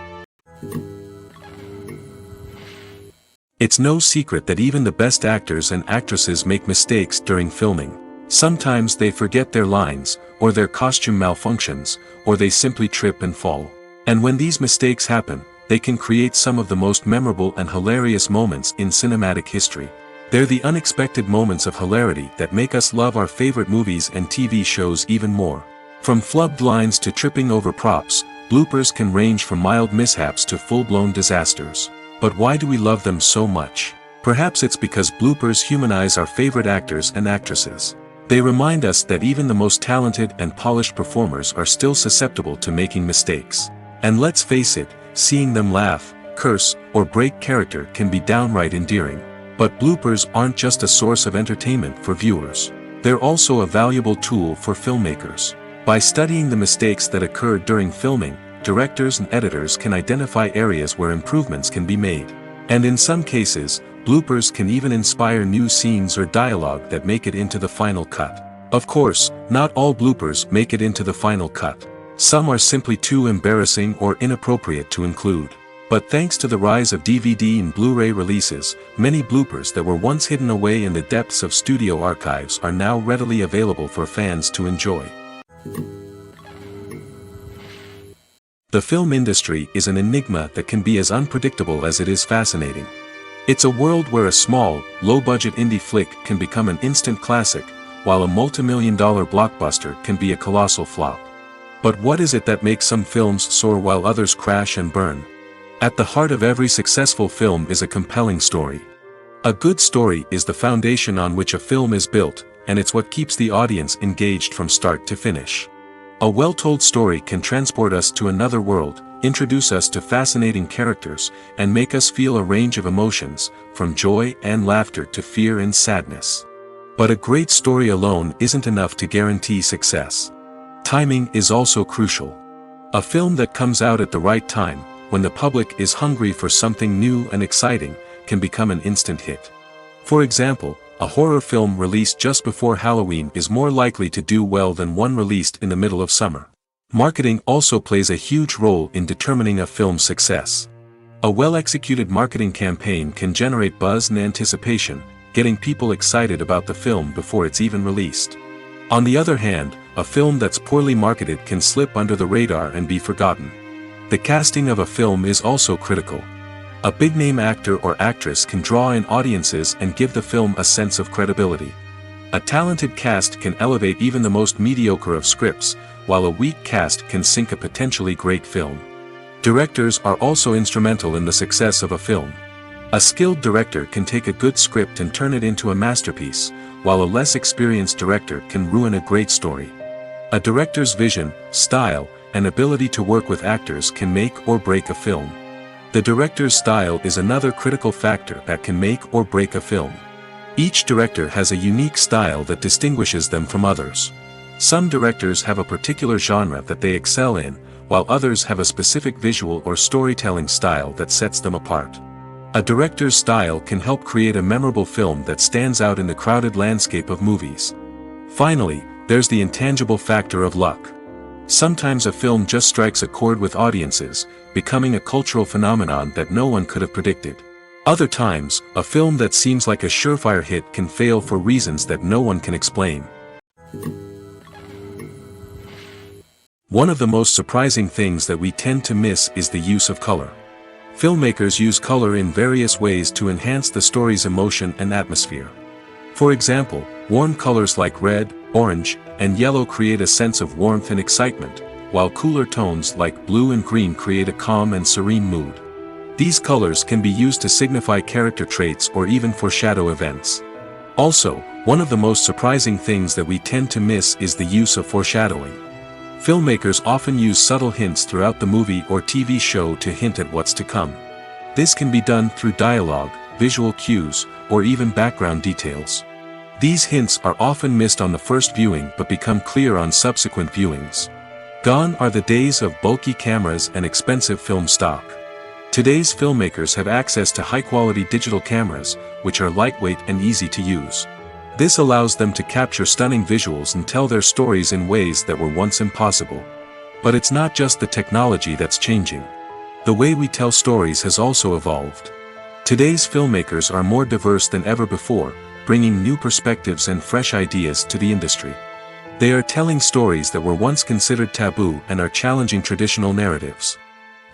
It's no secret that even the best actors and actresses make mistakes during filming. Sometimes they forget their lines, or their costume malfunctions, or they simply trip and fall. And when these mistakes happen, they can create some of the most memorable and hilarious moments in cinematic history. They're the unexpected moments of hilarity that make us love our favorite movies and TV shows even more. From flubbed lines to tripping over props, bloopers can range from mild mishaps to full-blown disasters. But why do we love them so much? Perhaps it's because bloopers humanize our favorite actors and actresses. They remind us that even the most talented and polished performers are still susceptible to making mistakes. And let's face it, seeing them laugh, curse, or break character can be downright endearing. But bloopers aren't just a source of entertainment for viewers. They're also a valuable tool for filmmakers. By studying the mistakes that occurred during filming, directors and editors can identify areas where improvements can be made. And in some cases, bloopers can even inspire new scenes or dialogue that make it into the final cut. Of course, not all bloopers make it into the final cut. Some are simply too embarrassing or inappropriate to include. But thanks to the rise of DVD and Blu-ray releases, many bloopers that were once hidden away in the depths of studio archives are now readily available for fans to enjoy. The film industry is an enigma that can be as unpredictable as it is fascinating. It's a world where a small, low-budget indie flick can become an instant classic, while a multi-million-dollar blockbuster can be a colossal flop. But what is it that makes some films soar while others crash and burn? At the heart of every successful film is a compelling story. A good story is the foundation on which a film is built, and it's what keeps the audience engaged from start to finish. A well-told story can transport us to another world, introduce us to fascinating characters, and make us feel a range of emotions, from joy and laughter to fear and sadness. But a great story alone isn't enough to guarantee success. Timing is also crucial. A film that comes out at the right time, when the public is hungry for something new and exciting, can become an instant hit. For example, a horror film released just before Halloween is more likely to do well than one released in the middle of summer. Marketing also plays a huge role in determining a film's success. A well-executed marketing campaign can generate buzz and anticipation, getting people excited about the film before it's even released. On the other hand, a film that's poorly marketed can slip under the radar and be forgotten. The casting of a film is also critical. A big-name actor or actress can draw in audiences and give the film a sense of credibility. A talented cast can elevate even the most mediocre of scripts, while a weak cast can sink a potentially great film. Directors are also instrumental in the success of a film. A skilled director can take a good script and turn it into a masterpiece, while a less experienced director can ruin a great story. A director's vision, style, and ability to work with actors can make or break a film. The director's style is another critical factor that can make or break a film. Each director has a unique style that distinguishes them from others. Some directors have a particular genre that they excel in, while others have a specific visual or storytelling style that sets them apart. A director's style can help create a memorable film that stands out in the crowded landscape of movies. Finally, there's the intangible factor of luck. Sometimes a film just strikes a chord with audiences, becoming a cultural phenomenon that no one could have predicted. Other times, a film that seems like a surefire hit can fail for reasons that no one can explain. One of the most surprising things that we tend to miss is the use of color. Filmmakers use color in various ways to enhance the story's emotion and atmosphere. For example, warm colors like red, orange, and yellow create a sense of warmth and excitement, while cooler tones like blue and green create a calm and serene mood. These colors can be used to signify character traits or even foreshadow events. Also, one of the most surprising things that we tend to miss is the use of foreshadowing. Filmmakers often use subtle hints throughout the movie or TV show to hint at what's to come. This can be done through dialogue, visual cues, or even background details. These hints are often missed on the first viewing but become clear on subsequent viewings. Gone are the days of bulky cameras and expensive film stock. Today's filmmakers have access to high-quality digital cameras, which are lightweight and easy to use. This allows them to capture stunning visuals and tell their stories in ways that were once impossible. But it's not just the technology that's changing. The way we tell stories has also evolved. Today's filmmakers are more diverse than ever before, bringing new perspectives and fresh ideas to the industry. They are telling stories that were once considered taboo and are challenging traditional narratives.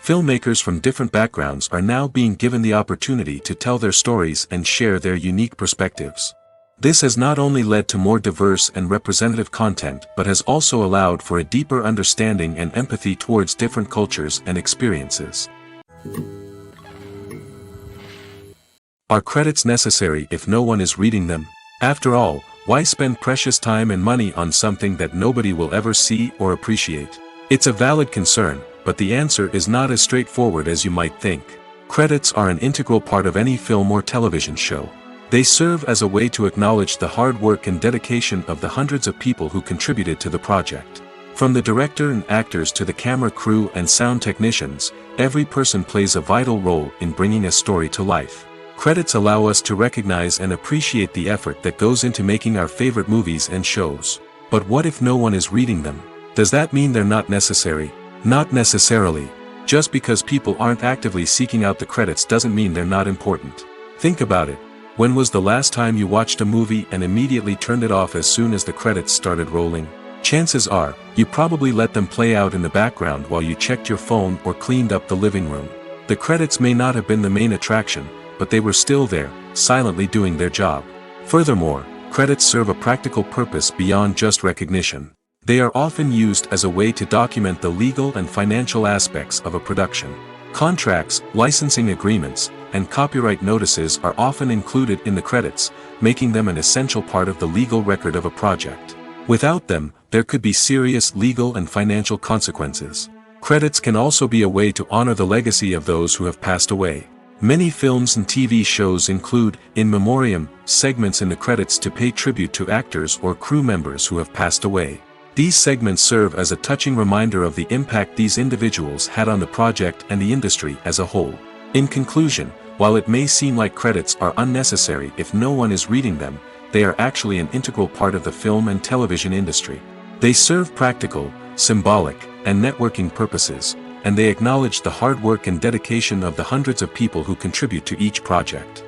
Filmmakers from different backgrounds are now being given the opportunity to tell their stories and share their unique perspectives. This has not only led to more diverse and representative content but has also allowed for a deeper understanding and empathy towards different cultures and experiences. Are credits necessary if no one is reading them? After all, why spend precious time and money on something that nobody will ever see or appreciate? It's a valid concern, but the answer is not as straightforward as you might think. Credits are an integral part of any film or television show. They serve as a way to acknowledge the hard work and dedication of the hundreds of people who contributed to the project. From the director and actors to the camera crew and sound technicians, every person plays a vital role in bringing a story to life. Credits allow us to recognize and appreciate the effort that goes into making our favorite movies and shows. But what if no one is reading them? Does that mean they're not necessary? Not necessarily. Just because people aren't actively seeking out the credits doesn't mean they're not important. Think about it. When was the last time you watched a movie and immediately turned it off as soon as the credits started rolling? Chances are, you probably let them play out in the background while you checked your phone or cleaned up the living room. The credits may not have been the main attraction, but they were still there, silently doing their job. Furthermore, credits serve a practical purpose beyond just recognition. They are often used as a way to document the legal and financial aspects of a production. Contracts, licensing agreements, and copyright notices are often included in the credits, making them an essential part of the legal record of a project. Without them, there could be serious legal and financial consequences. Credits can also be a way to honor the legacy of those who have passed away. Many films and TV shows include, in memoriam, segments in the credits to pay tribute to actors or crew members who have passed away. These segments serve as a touching reminder of the impact these individuals had on the project and the industry as a whole. In conclusion, While it may seem like credits are unnecessary if no one is reading them, they are actually an integral part of the film and television industry. They serve practical, symbolic, and networking purposes, and they acknowledge the hard work and dedication of the hundreds of people who contribute to each project.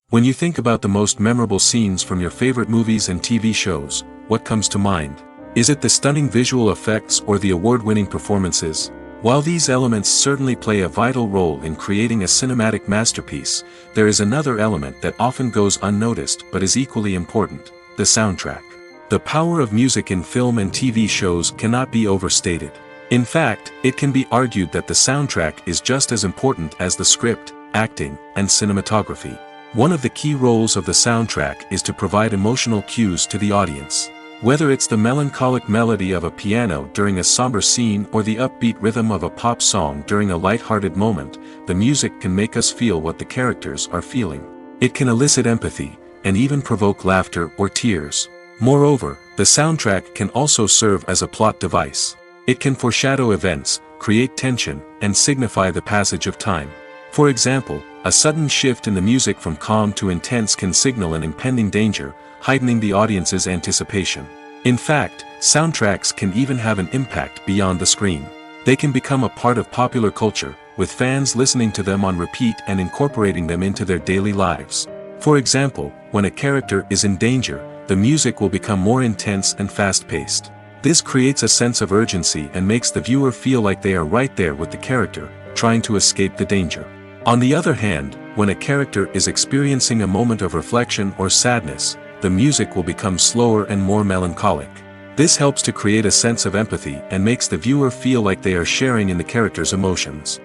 When you think about the most memorable scenes from your favorite movies and TV shows, what comes to mind? Is it the stunning visual effects or the award-winning performances? While these elements certainly play a vital role in creating a cinematic masterpiece, there is another element that often goes unnoticed but is equally important: the soundtrack. The power of music in film and TV shows cannot be overstated. In fact, it can be argued that the soundtrack is just as important as the script, acting, and cinematography. One of the key roles of the soundtrack is to provide emotional cues to the audience. Whether it's the melancholic melody of a piano during a somber scene or the upbeat rhythm of a pop song during a light-hearted moment, the music can make us feel what the characters are feeling. It can elicit empathy, and even provoke laughter or tears. Moreover, the soundtrack can also serve as a plot device. It can foreshadow events, create tension, and signify the passage of time. For example, a sudden shift in the music from calm to intense can signal an impending danger, heightening the audience's anticipation. In fact, soundtracks can even have an impact beyond the screen. They can become a part of popular culture, with fans listening to them on repeat and incorporating them into their daily lives. For example, when a character is in danger, the music will become more intense and fast-paced. This creates a sense of urgency and makes the viewer feel like they are right there with the character, trying to escape the danger. On the other hand, when a character is experiencing a moment of reflection or sadness, the music will become slower and more melancholic. This helps to create a sense of empathy and makes the viewer feel like they are sharing in the character's emotions.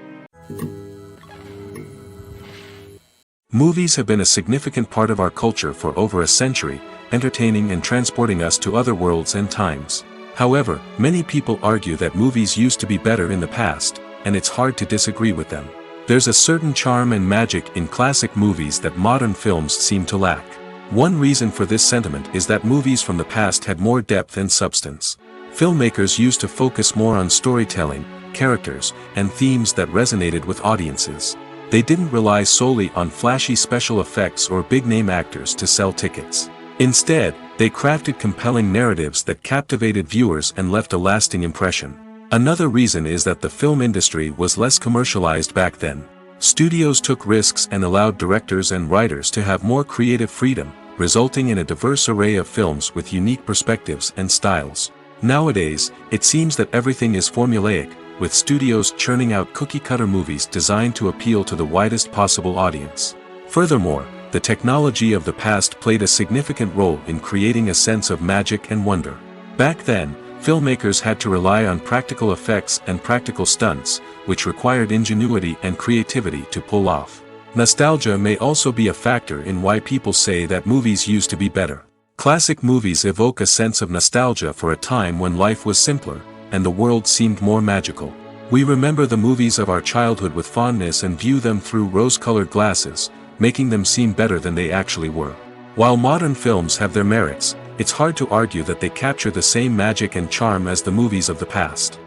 Movies have been a significant part of our culture for over a century, entertaining and transporting us to other worlds and times. However, many people argue that movies used to be better in the past, and it's hard to disagree with them. There's a certain charm and magic in classic movies that modern films seem to lack. One reason for this sentiment is that movies from the past had more depth and substance. Filmmakers used to focus more on storytelling, characters, and themes that resonated with audiences. They didn't rely solely on flashy special effects or big-name actors to sell tickets. Instead, they crafted compelling narratives that captivated viewers and left a lasting impression. Another reason is that the film industry was less commercialized back then. Studios took risks and allowed directors and writers to have more creative freedom, resulting in a diverse array of films with unique perspectives and styles. Nowadays, it seems that everything is formulaic, with studios churning out cookie-cutter movies designed to appeal to the widest possible audience. Furthermore, the technology of the past played a significant role in creating a sense of magic and wonder. Back then, filmmakers had to rely on practical effects and practical stunts, which required ingenuity and creativity to pull off. Nostalgia may also be a factor in why people say that movies used to be better. Classic movies evoke a sense of nostalgia for a time when life was simpler, and the world seemed more magical. We remember the movies of our childhood with fondness and view them through rose-colored glasses, making them seem better than they actually were. While modern films have their merits, it's hard to argue that they capture the same magic and charm as the movies of the past.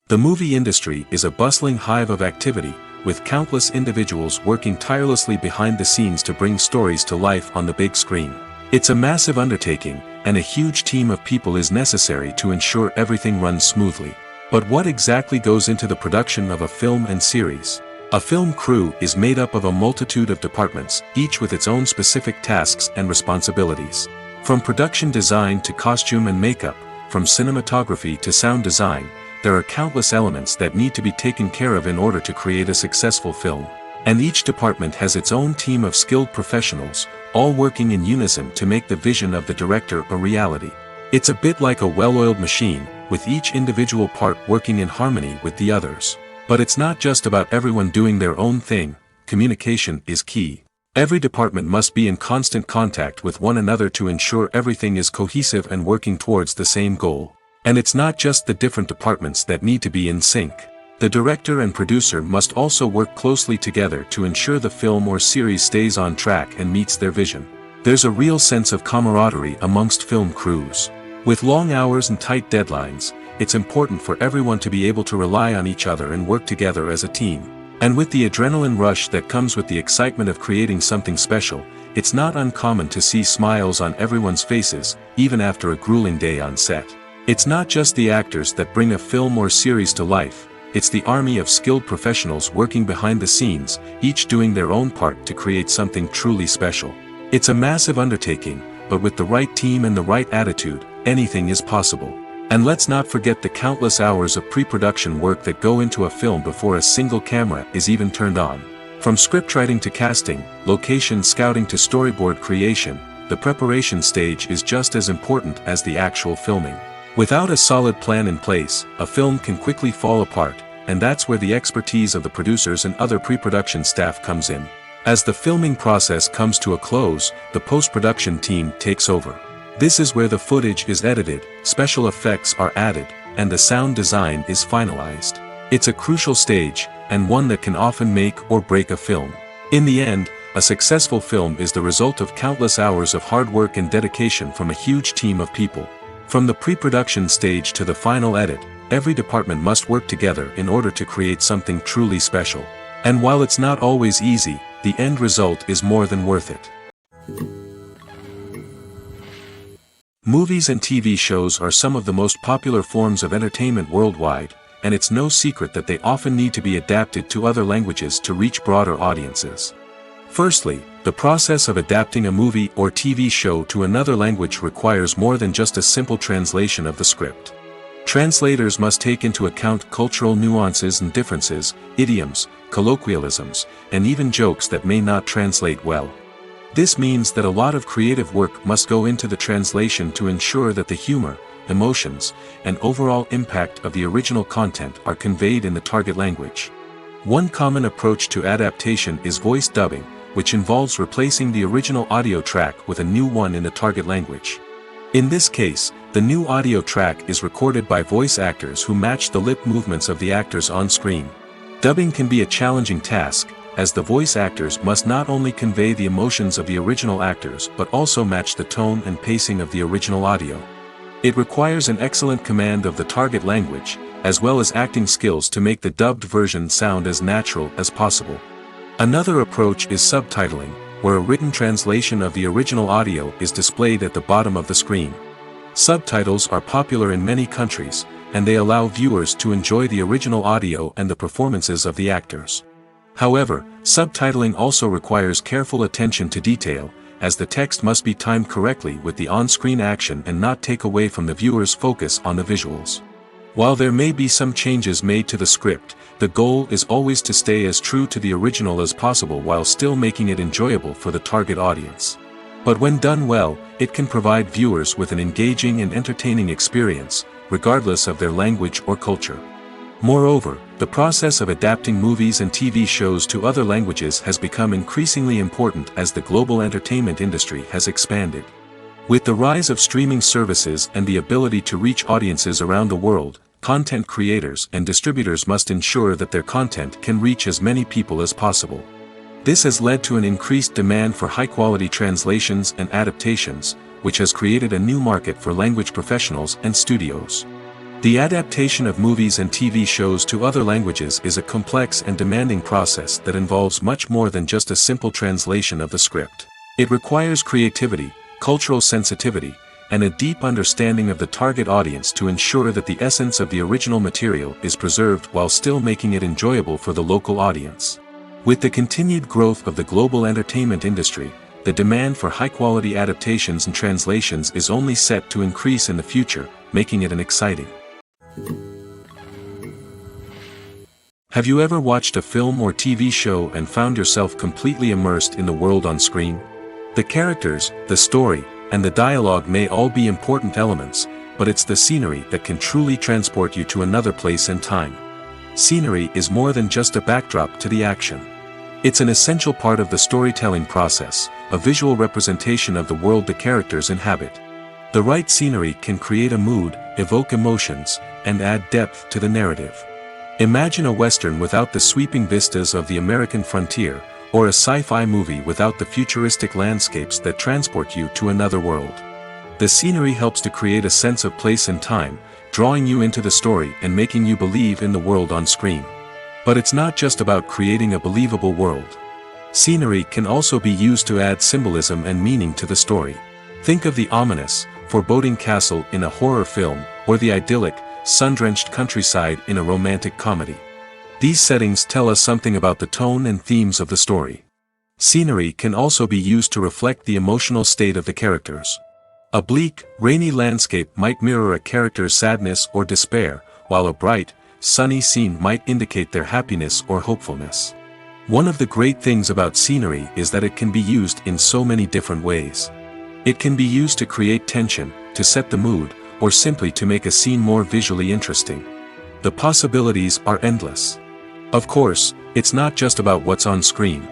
The movie industry is a bustling hive of activity, with countless individuals working tirelessly behind the scenes to bring stories to life on the big screen. It's a massive undertaking, and a huge team of people is necessary to ensure everything runs smoothly. But what exactly goes into the production of a film and series? A film crew is made up of a multitude of departments, each with its own specific tasks and responsibilities. From production design to costume and makeup, from cinematography to sound design, there are countless elements that need to be taken care of in order to create a successful film. And each department has its own team of skilled professionals, all working in unison to make the vision of the director a reality. It's a bit like a well-oiled machine, with each individual part working in harmony with the others. But it's not just about everyone doing their own thing. Communication is key. Every department must be in constant contact with one another to ensure everything is cohesive and working towards the same goal. And it's not just the different departments that need to be in sync. The director and producer must also work closely together to ensure the film or series stays on track and meets their vision. There's a real sense of camaraderie amongst film crews. With long hours and tight deadlines, it's important for everyone to be able to rely on each other and work together as a team. And with the adrenaline rush that comes with the excitement of creating something special, it's not uncommon to see smiles on everyone's faces, even after a grueling day on set. It's not just the actors that bring a film or series to life, it's the army of skilled professionals working behind the scenes, each doing their own part to create something truly special. It's a massive undertaking, but with the right team and the right attitude, anything is possible. And let's not forget the countless hours of pre-production work that go into a film before a single camera is even turned on. From scriptwriting to casting, location scouting to storyboard creation, the preparation stage is just as important as the actual filming. Without a solid plan in place, a film can quickly fall apart, and that's where the expertise of the producers and other pre-production staff comes in. As the filming process comes to a close, the post-production team takes over. This is where the footage is edited, special effects are added, and the sound design is finalized. It's a crucial stage, and one that can often make or break a film. In the end, a successful film is the result of countless hours of hard work and dedication from a huge team of people. From the pre-production stage to the final edit, every department must work together in order to create something truly special. And while it's not always easy, the end result is more than worth it. Movies and TV shows are some of the most popular forms of entertainment worldwide, and it's no secret that they often need to be adapted to other languages to reach broader audiences. Firstly, the process of adapting a movie or TV show to another language requires more than just a simple translation of the script. Translators must take into account cultural nuances and differences, idioms, colloquialisms, and even jokes that may not translate well. This means that a lot of creative work must go into the translation to ensure that the humor, emotions, and overall impact of the original content are conveyed in the target language. One common approach to adaptation is voice dubbing, which involves replacing the original audio track with a new one in the target language. In this case, the new audio track is recorded by voice actors who match the lip movements of the actors on screen. Dubbing can be a challenging task, as the voice actors must not only convey the emotions of the original actors but also match the tone and pacing of the original audio. It requires an excellent command of the target language, as well as acting skills to make the dubbed version sound as natural as possible. Another approach is subtitling, where a written translation of the original audio is displayed at the bottom of the screen. Subtitles are popular in many countries, and they allow viewers to enjoy the original audio and the performances of the actors. However, subtitling also requires careful attention to detail, as the text must be timed correctly with the on-screen action and not take away from the viewer's focus on the visuals. While there may be some changes made to the script, the goal is always to stay as true to the original as possible while still making it enjoyable for the target audience. But when done well, it can provide viewers with an engaging and entertaining experience, regardless of their language or culture. Moreover, the process of adapting movies and TV shows to other languages has become increasingly important as the global entertainment industry has expanded. With the rise of streaming services and the ability to reach audiences around the world, content creators and distributors must ensure that their content can reach as many people as possible. This has led to an increased demand for high-quality translations and adaptations, which has created a new market for language professionals and studios. The adaptation of movies and TV shows to other languages is a complex and demanding process that involves much more than just a simple translation of the script. It requires creativity, cultural sensitivity, and a deep understanding of the target audience to ensure that the essence of the original material is preserved while still making it enjoyable for the local audience. With the continued growth of the global entertainment industry, the demand for high-quality adaptations and translations is only set to increase in the future, making it an exciting. Have you ever watched a film or TV show and found yourself completely immersed in the world on screen? The characters, the story, and the dialogue may all be important elements, but it's the scenery that can truly transport you to another place and time. Scenery is more than just a backdrop to the action. It's an essential part of the storytelling process, a visual representation of the world the characters inhabit. The right scenery can create a mood, evoke emotions, and add depth to the narrative. Imagine a Western without the sweeping vistas of the American frontier, or a sci-fi movie without the futuristic landscapes that transport you to another world. The scenery helps to create a sense of place and time, drawing you into the story and making you believe in the world on screen. But it's not just about creating a believable world. Scenery can also be used to add symbolism and meaning to the story. Think of the ominous, foreboding castle in a horror film, or the idyllic, sun-drenched countryside in a romantic comedy. These settings tell us something about the tone and themes of the story. Scenery can also be used to reflect the emotional state of the characters. A bleak, rainy landscape might mirror a character's sadness or despair, while a bright, sunny scene might indicate their happiness or hopefulness. One of the great things about scenery is that it can be used in so many different ways. It can be used to create tension, to set the mood, or simply to make a scene more visually interesting. The possibilities are endless. Of course, it's not just about what's on screen.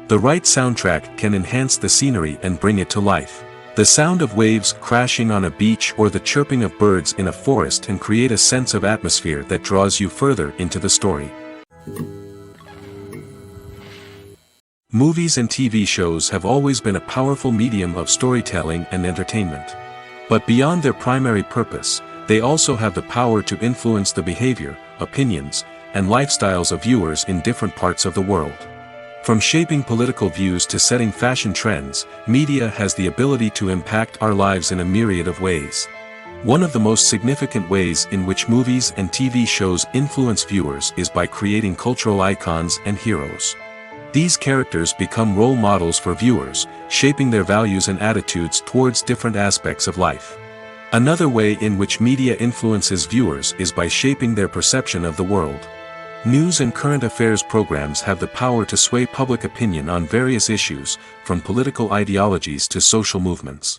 The right soundtrack can enhance the scenery and bring it to life. The sound of waves crashing on a beach or the chirping of birds in a forest can create a sense of atmosphere that draws you further into the story. Movies and TV shows have always been a powerful medium of storytelling and entertainment. But beyond their primary purpose, they also have the power to influence the behavior, opinions, and lifestyles of viewers in different parts of the world. From shaping political views to setting fashion trends, media has the ability to impact our lives in a myriad of ways. One of the most significant ways in which movies and TV shows influence viewers is by creating cultural icons and heroes. These characters become role models for viewers, shaping their values and attitudes towards different aspects of life. Another way in which media influences viewers is by shaping their perception of the world. News and current affairs programs have the power to sway public opinion on various issues, from political ideologies to social movements.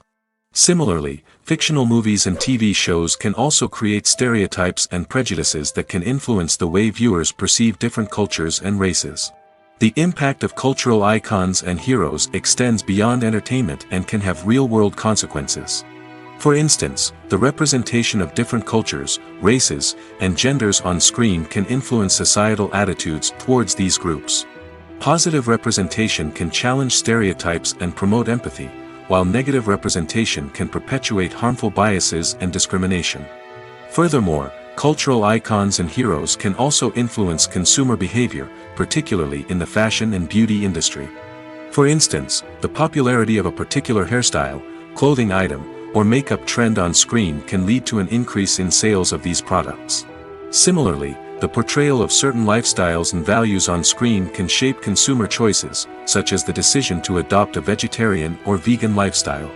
Similarly, fictional movies and TV shows can also create stereotypes and prejudices that can influence the way viewers perceive different cultures and races. The impact of cultural icons and heroes extends beyond entertainment and can have real-world consequences. For instance, the representation of different cultures, races, and genders on screen can influence societal attitudes towards these groups. Positive representation can challenge stereotypes and promote empathy, while negative representation can perpetuate harmful biases and discrimination. Furthermore, cultural icons and heroes can also influence consumer behavior, particularly in the fashion and beauty industry. For instance, the popularity of a particular hairstyle, clothing item, or makeup trend on screen can lead to an increase in sales of these products. Similarly, the portrayal of certain lifestyles and values on screen can shape consumer choices, such as the decision to adopt a vegetarian or vegan lifestyle.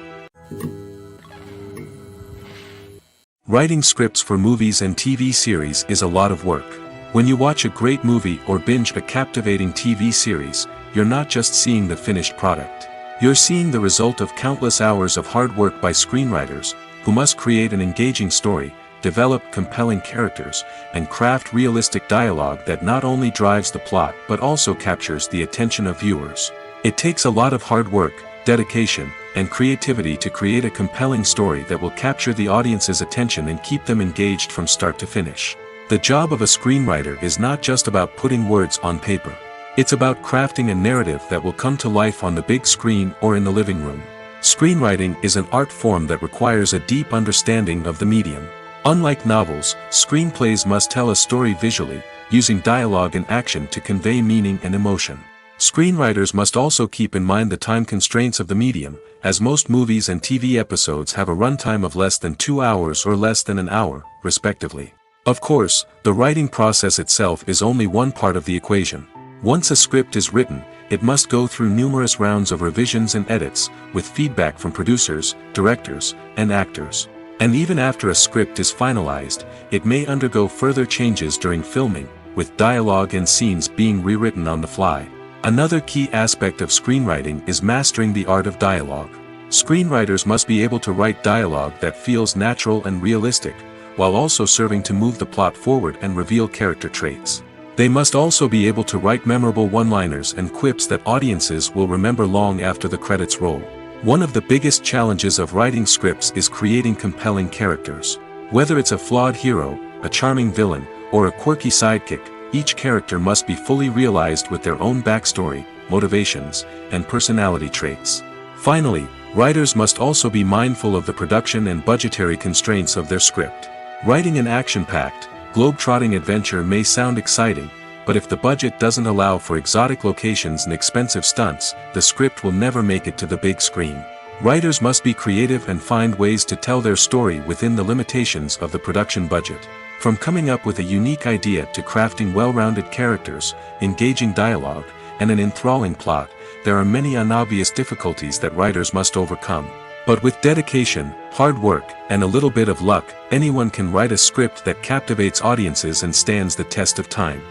Writing scripts for movies and TV series is a lot of work. When you watch a great movie or binge a captivating TV series, you're not just seeing the finished product. You're seeing the result of countless hours of hard work by screenwriters, who must create an engaging story, develop compelling characters, and craft realistic dialogue that not only drives the plot but also captures the attention of viewers. It takes a lot of hard work, dedication, and creativity to create a compelling story that will capture the audience's attention and keep them engaged from start to finish. The job of a screenwriter is not just about putting words on paper. It's about crafting a narrative that will come to life on the big screen or in the living room. Screenwriting is an art form that requires a deep understanding of the medium. Unlike novels, screenplays must tell a story visually, using dialogue and action to convey meaning and emotion. Screenwriters must also keep in mind the time constraints of the medium, as most movies and TV episodes have a runtime of less than 2 hours or less than an hour, respectively. Of course, the writing process itself is only one part of the equation. Once a script is written, it must go through numerous rounds of revisions and edits, with feedback from producers, directors, and actors. And even after a script is finalized, it may undergo further changes during filming, with dialogue and scenes being rewritten on the fly. Another key aspect of screenwriting is mastering the art of dialogue. Screenwriters must be able to write dialogue that feels natural and realistic, while also serving to move the plot forward and reveal character traits. They must also be able to write memorable one-liners and quips that audiences will remember long after the credits roll. One of the biggest challenges of writing scripts is creating compelling characters. Whether it's a flawed hero, a charming villain, or a quirky sidekick, each character must be fully realized with their own backstory, motivations, and personality traits. Finally, writers must also be mindful of the production and budgetary constraints of their script. Writing an action-packed, globe-trotting adventure may sound exciting, but if the budget doesn't allow for exotic locations and expensive stunts, the script will never make it to the big screen. Writers must be creative and find ways to tell their story within the limitations of the production budget. From coming up with a unique idea to crafting well-rounded characters, engaging dialogue, and an enthralling plot, there are many unobvious difficulties that writers must overcome. But with dedication, hard work, and a little bit of luck, anyone can write a script that captivates audiences and stands the test of time.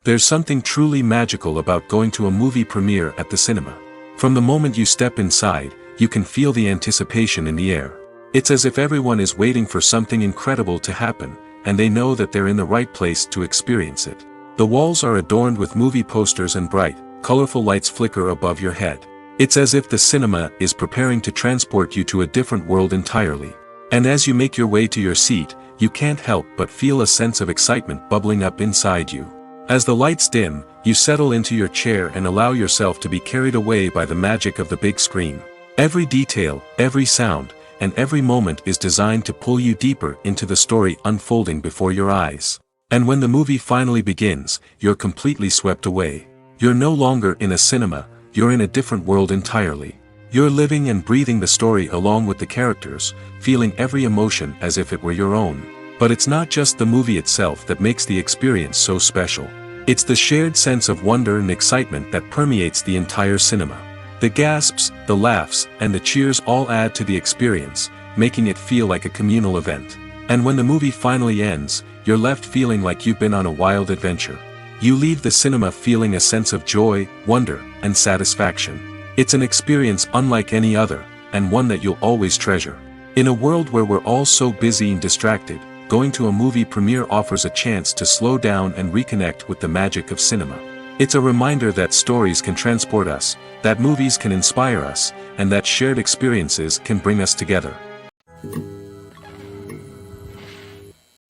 There's something truly magical about going to a movie premiere at the cinema. From the moment you step inside, you can feel the anticipation in the air. It's as if everyone is waiting for something incredible to happen, and they know that they're in the right place to experience it. The walls are adorned with movie posters and bright, colorful lights flicker above your head. It's as if the cinema is preparing to transport you to a different world entirely. And as you make your way to your seat, you can't help but feel a sense of excitement bubbling up inside you. As the lights dim, you settle into your chair and allow yourself to be carried away by the magic of the big screen. Every detail, every sound, and every moment is designed to pull you deeper into the story unfolding before your eyes. And when the movie finally begins, you're completely swept away. You're no longer in a cinema, you're in a different world entirely. You're living and breathing the story along with the characters, feeling every emotion as if it were your own. But it's not just the movie itself that makes the experience so special. It's the shared sense of wonder and excitement that permeates the entire cinema. The gasps, the laughs, and the cheers all add to the experience, making it feel like a communal event. And when the movie finally ends, you're left feeling like you've been on a wild adventure. You leave the cinema feeling a sense of joy, wonder, and satisfaction. It's an experience unlike any other, and one that you'll always treasure. In a world where we're all so busy and distracted, going to a movie premiere offers a chance to slow down and reconnect with the magic of cinema. It's a reminder that stories can transport us, that movies can inspire us, and that shared experiences can bring us together.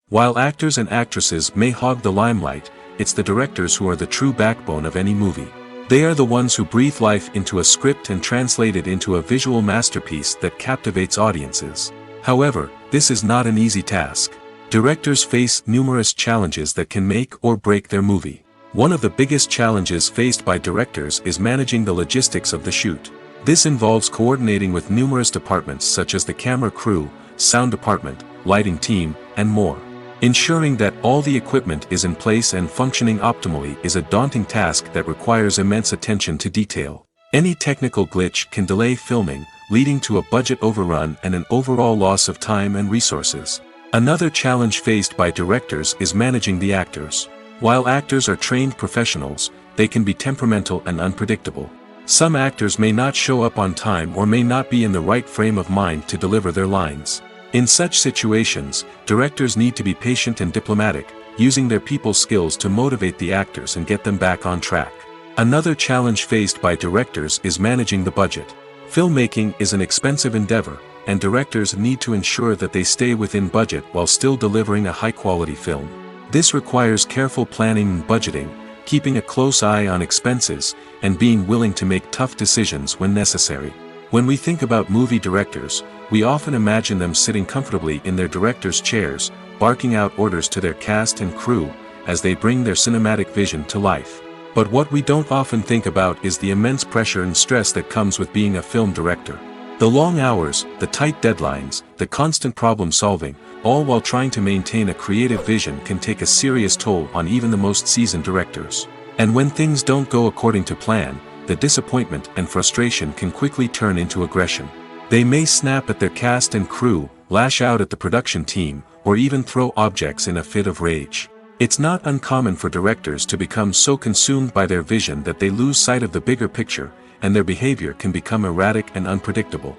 While actors and actresses may hog the limelight, it's the directors who are the true backbone of any movie. They are the ones who breathe life into a script and translate it into a visual masterpiece that captivates audiences. However, this is not an easy task. Directors face numerous challenges that can make or break their movie. One of the biggest challenges faced by directors is managing the logistics of the shoot. This involves coordinating with numerous departments such as the camera crew, sound department, lighting team, and more. Ensuring that all the equipment is in place and functioning optimally is a daunting task that requires immense attention to detail. Any technical glitch can delay filming, leading to a budget overrun and an overall loss of time and resources. Another challenge faced by directors is managing the actors. While actors are trained professionals, they can be temperamental and unpredictable. Some actors may not show up on time or may not be in the right frame of mind to deliver their lines. In such situations, directors need to be patient and diplomatic, using their people skills to motivate the actors and get them back on track. Another challenge faced by directors is managing the budget. Filmmaking is an expensive endeavor, and directors need to ensure that they stay within budget while still delivering a high-quality film. This requires careful planning and budgeting, keeping a close eye on expenses, and being willing to make tough decisions when necessary. When we think about movie directors, we often imagine them sitting comfortably in their director's chairs, barking out orders to their cast and crew, as they bring their cinematic vision to life. But what we don't often think about is the immense pressure and stress that comes with being a film director. The long hours, the tight deadlines, the constant problem solving, all while trying to maintain a creative vision can take a serious toll on even the most seasoned directors. And when things don't go according to plan, the disappointment and frustration can quickly turn into aggression. They may snap at their cast and crew, lash out at the production team, or even throw objects in a fit of rage. It's not uncommon for directors to become so consumed by their vision that they lose sight of the bigger picture, and their behavior can become erratic and unpredictable.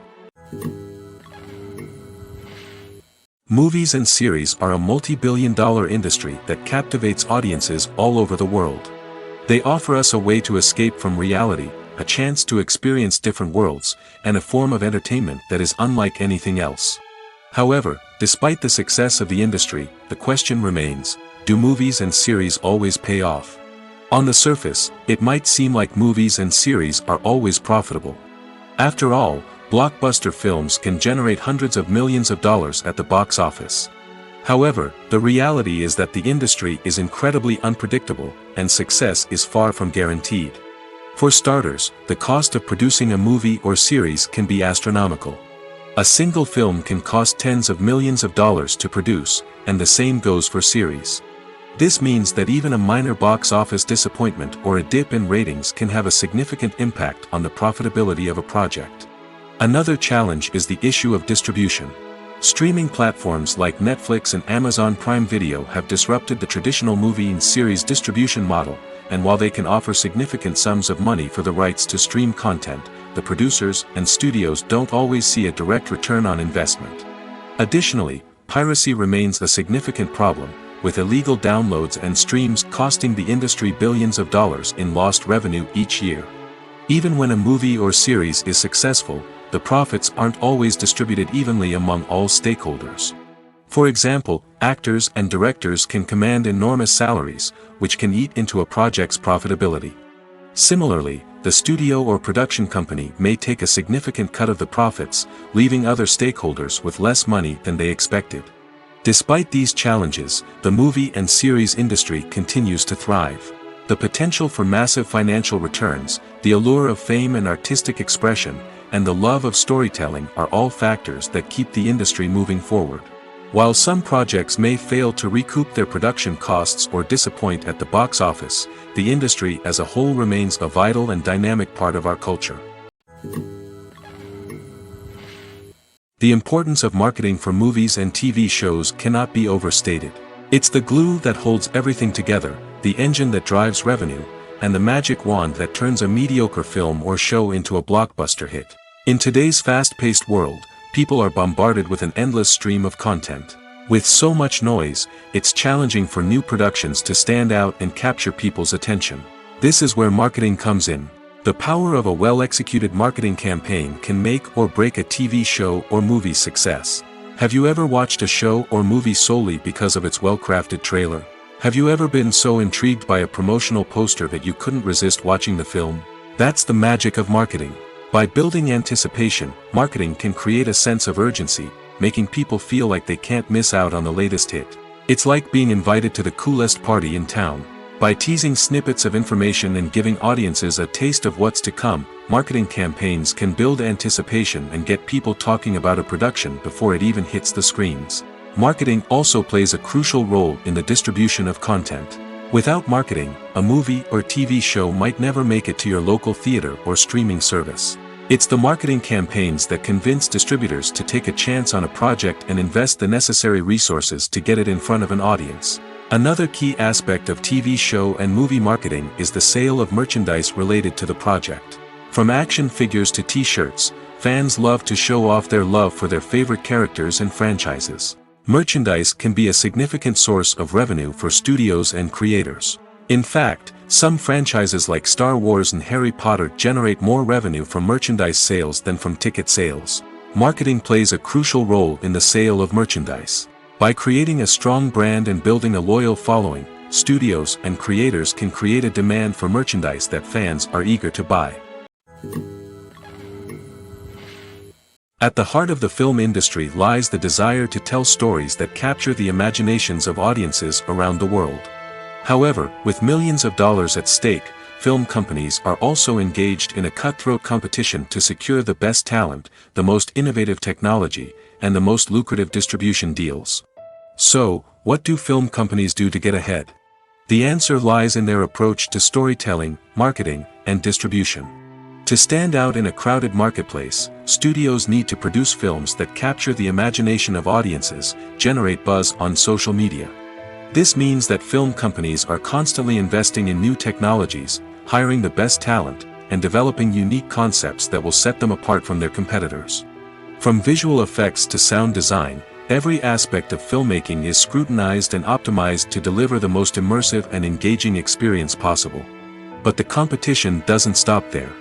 Movies and series are a multi-billion-dollar industry that captivates audiences all over the world. They offer us a way to escape from reality, a chance to experience different worlds, and a form of entertainment that is unlike anything else. However, despite the success of the industry, the question remains, do movies and series always pay off? On the surface, it might seem like movies and series are always profitable. After all, blockbuster films can generate hundreds of millions of dollars at the box office. However, the reality is that the industry is incredibly unpredictable, and success is far from guaranteed. For starters, the cost of producing a movie or series can be astronomical. A single film can cost tens of millions of dollars to produce, and the same goes for series. This means that even a minor box office disappointment or a dip in ratings can have a significant impact on the profitability of a project. Another challenge is the issue of distribution. Streaming platforms like Netflix and Amazon Prime Video have disrupted the traditional movie and series distribution model, and while they can offer significant sums of money for the rights to stream content, the producers and studios don't always see a direct return on investment. Additionally, piracy remains a significant problem, with illegal downloads and streams costing the industry billions of dollars in lost revenue each year. Even when a movie or series is successful, the profits aren't always distributed evenly among all stakeholders. For example, actors and directors can command enormous salaries, which can eat into a project's profitability. Similarly, the studio or production company may take a significant cut of the profits, leaving other stakeholders with less money than they expected. Despite these challenges, the movie and series industry continues to thrive. The potential for massive financial returns, the allure of fame and artistic expression, and the love of storytelling are all factors that keep the industry moving forward. While some projects may fail to recoup their production costs or disappoint at the box office, the industry as a whole remains a vital and dynamic part of our culture. The importance of marketing for movies and TV shows cannot be overstated. It's the glue that holds everything together, the engine that drives revenue, and the magic wand that turns a mediocre film or show into a blockbuster hit. In today's fast-paced world, people are bombarded with an endless stream of content. With so much noise, it's challenging for new productions to stand out and capture people's attention. This is where marketing comes in. The power of a well-executed marketing campaign can make or break a TV show or movie's success. Have you ever watched a show or movie solely because of its well-crafted trailer? Have you ever been so intrigued by a promotional poster that you couldn't resist watching the film? That's the magic of marketing. By building anticipation, marketing can create a sense of urgency, making people feel like they can't miss out on the latest hit. It's like being invited to the coolest party in town. By teasing snippets of information and giving audiences a taste of what's to come, marketing campaigns can build anticipation and get people talking about a production before it even hits the screens. Marketing also plays a crucial role in the distribution of content. Without marketing, a movie or TV show might never make it to your local theater or streaming service. It's the marketing campaigns that convince distributors to take a chance on a project and invest the necessary resources to get it in front of an audience. Another key aspect of TV show and movie marketing is the sale of merchandise related to the project. From action figures to t-shirts, fans love to show off their love for their favorite characters and franchises. Merchandise can be a significant source of revenue for studios and creators. In fact, some franchises like Star Wars and Harry Potter generate more revenue from merchandise sales than from ticket sales. Marketing plays a crucial role in the sale of merchandise. By creating a strong brand and building a loyal following, studios and creators can create a demand for merchandise that fans are eager to buy. At the heart of the film industry lies the desire to tell stories that capture the imaginations of audiences around the world. However, with millions of dollars at stake, film companies are also engaged in a cutthroat competition to secure the best talent, the most innovative technology, and the most lucrative distribution deals. So, what do film companies do to get ahead? The answer lies in their approach to storytelling, marketing, and distribution. To stand out in a crowded marketplace, studios need to produce films that capture the imagination of audiences, generate buzz on social media. This means that film companies are constantly investing in new technologies, hiring the best talent, and developing unique concepts that will set them apart from their competitors. From visual effects to sound design, every aspect of filmmaking is scrutinized and optimized to deliver the most immersive and engaging experience possible. But the competition doesn't stop there.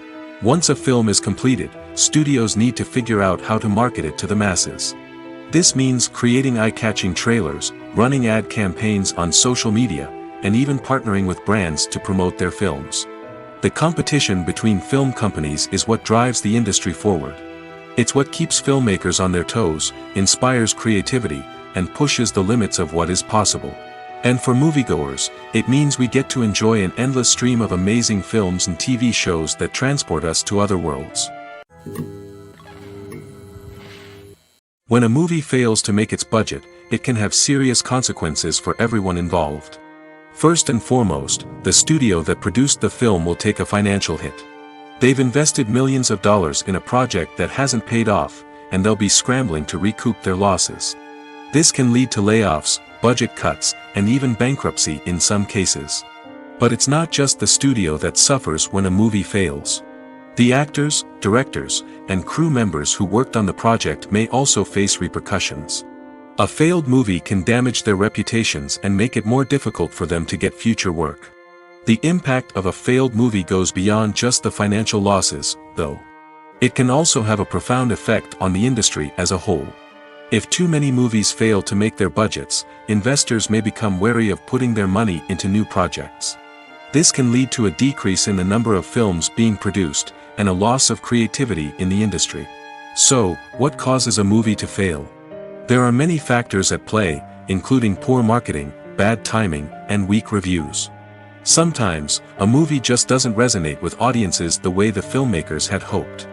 Once a film is completed, studios need to figure out how to market it to the masses. This means creating eye-catching trailers, running ad campaigns on social media, and even partnering with brands to promote their films. The competition between film companies is what drives the industry forward. It's what keeps filmmakers on their toes, inspires creativity, and pushes the limits of what is possible. And for moviegoers, it means we get to enjoy an endless stream of amazing films and TV shows that transport us to other worlds. When a movie fails to make its budget, it can have serious consequences for everyone involved. First and foremost, the studio that produced the film will take a financial hit. They've invested millions of dollars in a project that hasn't paid off, and they'll be scrambling to recoup their losses. This can lead to layoffs, budget cuts, and even bankruptcy in some cases. But it's not just the studio that suffers when a movie fails. The actors, directors, and crew members who worked on the project may also face repercussions. A failed movie can damage their reputations and make it more difficult for them to get future work. The impact of a failed movie goes beyond just the financial losses, though. It can also have a profound effect on the industry as a whole. If too many movies fail to make their budgets, investors may become wary of putting their money into new projects. This can lead to a decrease in the number of films being produced, and a loss of creativity in the industry. So, what causes a movie to fail? There are many factors at play, including poor marketing, bad timing, and weak reviews. Sometimes, a movie just doesn't resonate with audiences the way the filmmakers had hoped.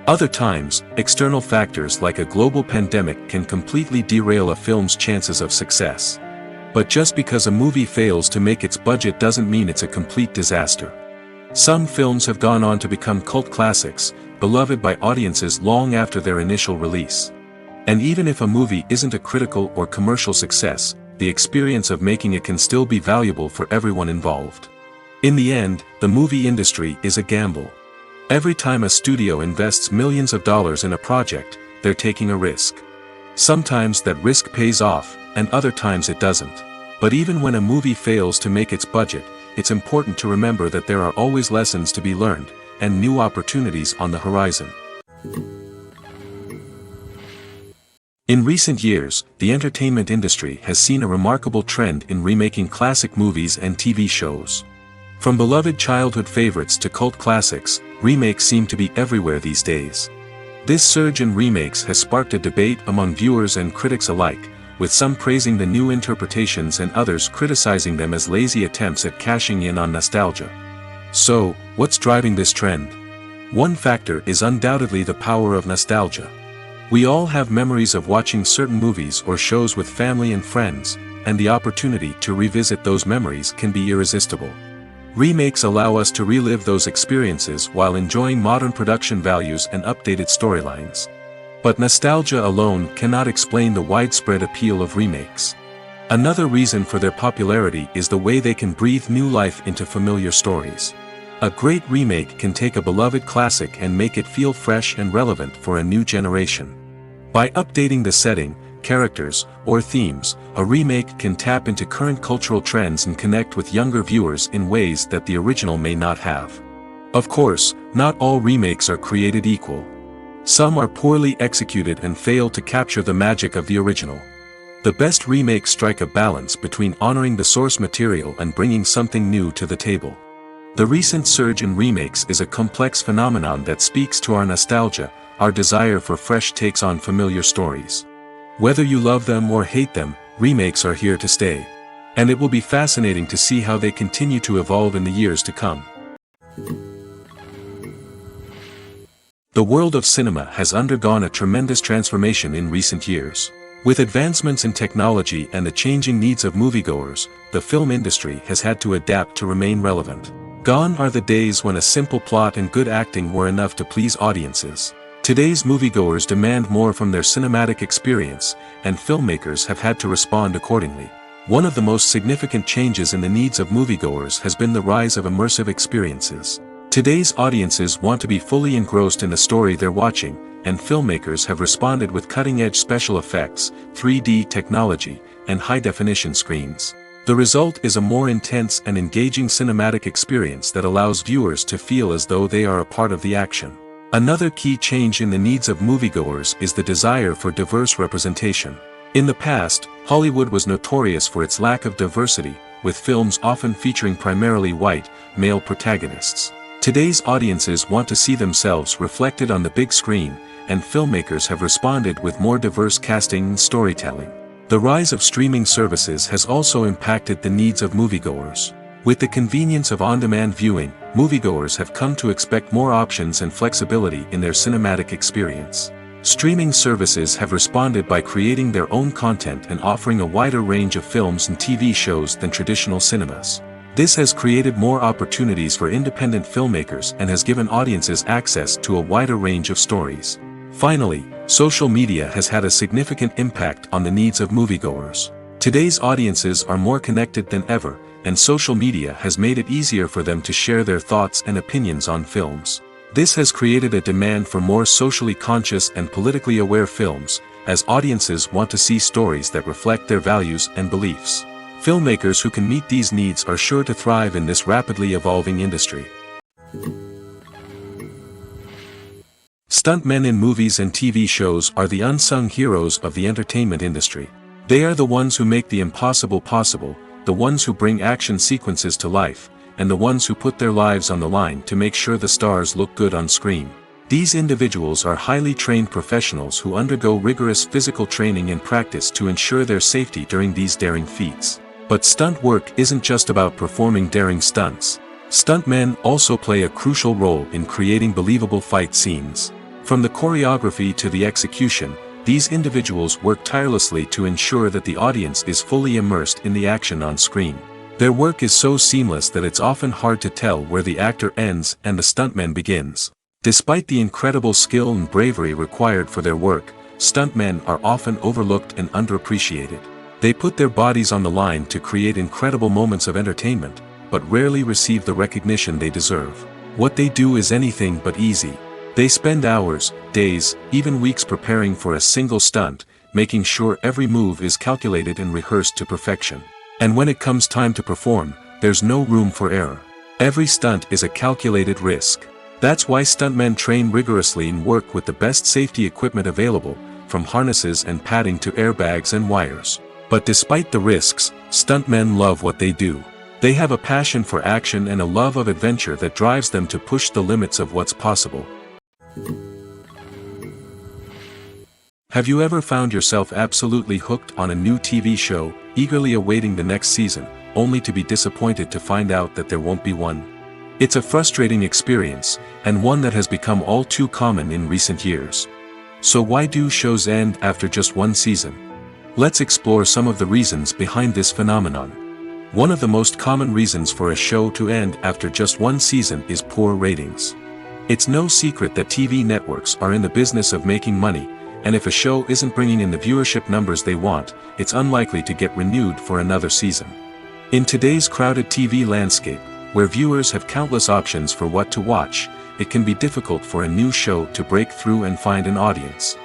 Other times, external factors like a global pandemic can completely derail a film's chances of success. But just because a movie fails to make its budget doesn't mean it's a complete disaster. Some films have gone on to become cult classics, beloved by audiences long after their initial release. And even if a movie isn't a critical or commercial success, the experience of making it can still be valuable for everyone involved. In the end, the movie industry is a gamble. Every time a studio invests millions of dollars in a project, they're taking a risk. Sometimes that risk pays off, and other times it doesn't. But even when a movie fails to make its budget, it's important to remember that there are always lessons to be learned, and new opportunities on the horizon. In recent years, the entertainment industry has seen a remarkable trend in remaking classic movies and TV shows. From beloved childhood favorites to cult classics, remakes seem to be everywhere these days. This surge in remakes has sparked a debate among viewers and critics alike, with some praising the new interpretations and others criticizing them as lazy attempts at cashing in on nostalgia. So, what's driving this trend? One factor is undoubtedly the power of nostalgia. We all have memories of watching certain movies or shows with family and friends, and the opportunity to revisit those memories can be irresistible. Remakes allow us to relive those experiences while enjoying modern production values and updated storylines. But nostalgia alone cannot explain the widespread appeal of remakes. Another reason for their popularity is the way they can breathe new life into familiar stories. A great remake can take a beloved classic and make it feel fresh and relevant for a new generation. By updating the setting, characters, or themes, a remake can tap into current cultural trends and connect with younger viewers in ways that the original may not have. Of course, not all remakes are created equal. Some are poorly executed and fail to capture the magic of the original. The best remakes strike a balance between honoring the source material and bringing something new to the table. The recent surge in remakes is a complex phenomenon that speaks to our nostalgia, our desire for fresh takes on familiar stories. Whether you love them or hate them, remakes are here to stay. And it will be fascinating to see how they continue to evolve in the years to come. The world of cinema has undergone a tremendous transformation in recent years. With advancements in technology and the changing needs of moviegoers, the film industry has had to adapt to remain relevant. Gone are the days when a simple plot and good acting were enough to please audiences. Today's moviegoers demand more from their cinematic experience, and filmmakers have had to respond accordingly. One of the most significant changes in the needs of moviegoers has been the rise of immersive experiences. Today's audiences want to be fully engrossed in the story they're watching, and filmmakers have responded with cutting-edge special effects, 3D technology, and high-definition screens. The result is a more intense and engaging cinematic experience that allows viewers to feel as though they are a part of the action. Another key change in the needs of moviegoers is the desire for diverse representation. In the past, Hollywood was notorious for its lack of diversity, with films often featuring primarily white, male protagonists. Today's audiences want to see themselves reflected on the big screen, and filmmakers have responded with more diverse casting and storytelling. The rise of streaming services has also impacted the needs of moviegoers. With the convenience of on-demand viewing, moviegoers have come to expect more options and flexibility in their cinematic experience. Streaming services have responded by creating their own content and offering a wider range of films and TV shows than traditional cinemas. This has created more opportunities for independent filmmakers and has given audiences access to a wider range of stories. Finally, social media has had a significant impact on the needs of moviegoers. Today's audiences are more connected than ever, and social media has made it easier for them to share their thoughts and opinions on films. This has created a demand for more socially conscious and politically aware films, as audiences want to see stories that reflect their values and beliefs. Filmmakers who can meet these needs are sure to thrive in this rapidly evolving industry. Stuntmen in movies and TV shows are the unsung heroes of the entertainment industry. They are the ones who make the impossible possible, the ones who bring action sequences to life, and the ones who put their lives on the line to make sure the stars look good on screen. These individuals are highly trained professionals who undergo rigorous physical training and practice to ensure their safety during these daring feats. But stunt work isn't just about performing daring stunts. Stuntmen also play a crucial role in creating believable fight scenes. From the choreography to the execution, these individuals work tirelessly to ensure that the audience is fully immersed in the action on screen. Their work is so seamless that it's often hard to tell where the actor ends and the stuntman begins. Despite the incredible skill and bravery required for their work, stuntmen are often overlooked and underappreciated. They put their bodies on the line to create incredible moments of entertainment, but rarely receive the recognition they deserve. What they do is anything but easy. They spend hours, days, even weeks preparing for a single stunt, making sure every move is calculated and rehearsed to perfection. And when it comes time to perform, there's no room for error. Every stunt is a calculated risk. That's why stuntmen train rigorously and work with the best safety equipment available, from harnesses and padding to airbags and wires. But despite the risks, stuntmen love what they do. They have a passion for action and a love of adventure that drives them to push the limits of what's possible. Have you ever found yourself absolutely hooked on a new TV show, eagerly awaiting the next season, only to be disappointed to find out that there won't be one? It's a frustrating experience, and one that has become all too common in recent years. So why do shows end after just one season? Let's explore some of the reasons behind this phenomenon. One of the most common reasons for a show to end after just one season is poor ratings. It's no secret that TV networks are in the business of making money, and if a show isn't bringing in the viewership numbers they want, it's unlikely to get renewed for another season. In today's crowded TV landscape, where viewers have countless options for what to watch, it can be difficult for a new show to break through and find an audience.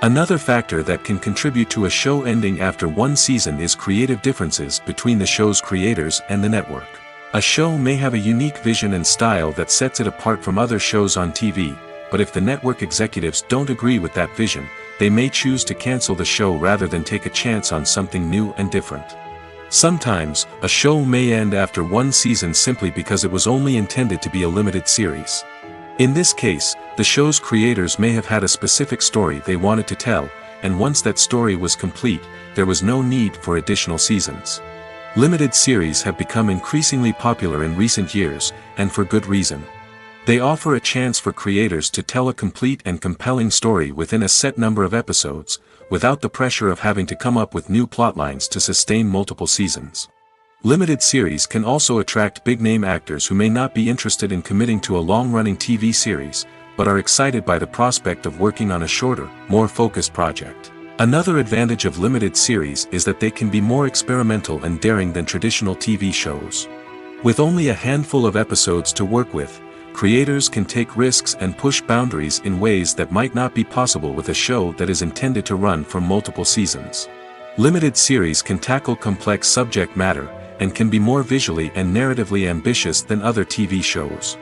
Another factor that can contribute to a show ending after one season is creative differences between the show's creators and the network. A show may have a unique vision and style that sets it apart from other shows on TV, but if the network executives don't agree with that vision, they may choose to cancel the show rather than take a chance on something new and different. Sometimes, a show may end after one season simply because it was only intended to be a limited series. In this case, the show's creators may have had a specific story they wanted to tell, and once that story was complete, there was no need for additional seasons. Limited series have become increasingly popular in recent years, and for good reason. They offer a chance for creators to tell a complete and compelling story within a set number of episodes, without the pressure of having to come up with new plotlines to sustain multiple seasons. Limited series can also attract big-name actors who may not be interested in committing to a long-running TV series, but are excited by the prospect of working on a shorter, more focused project. Another advantage of limited series is that they can be more experimental and daring than traditional TV shows. With only a handful of episodes to work with, creators can take risks and push boundaries in ways that might not be possible with a show that is intended to run for multiple seasons. Limited series can tackle complex subject matter, and can be more visually and narratively ambitious than other TV shows.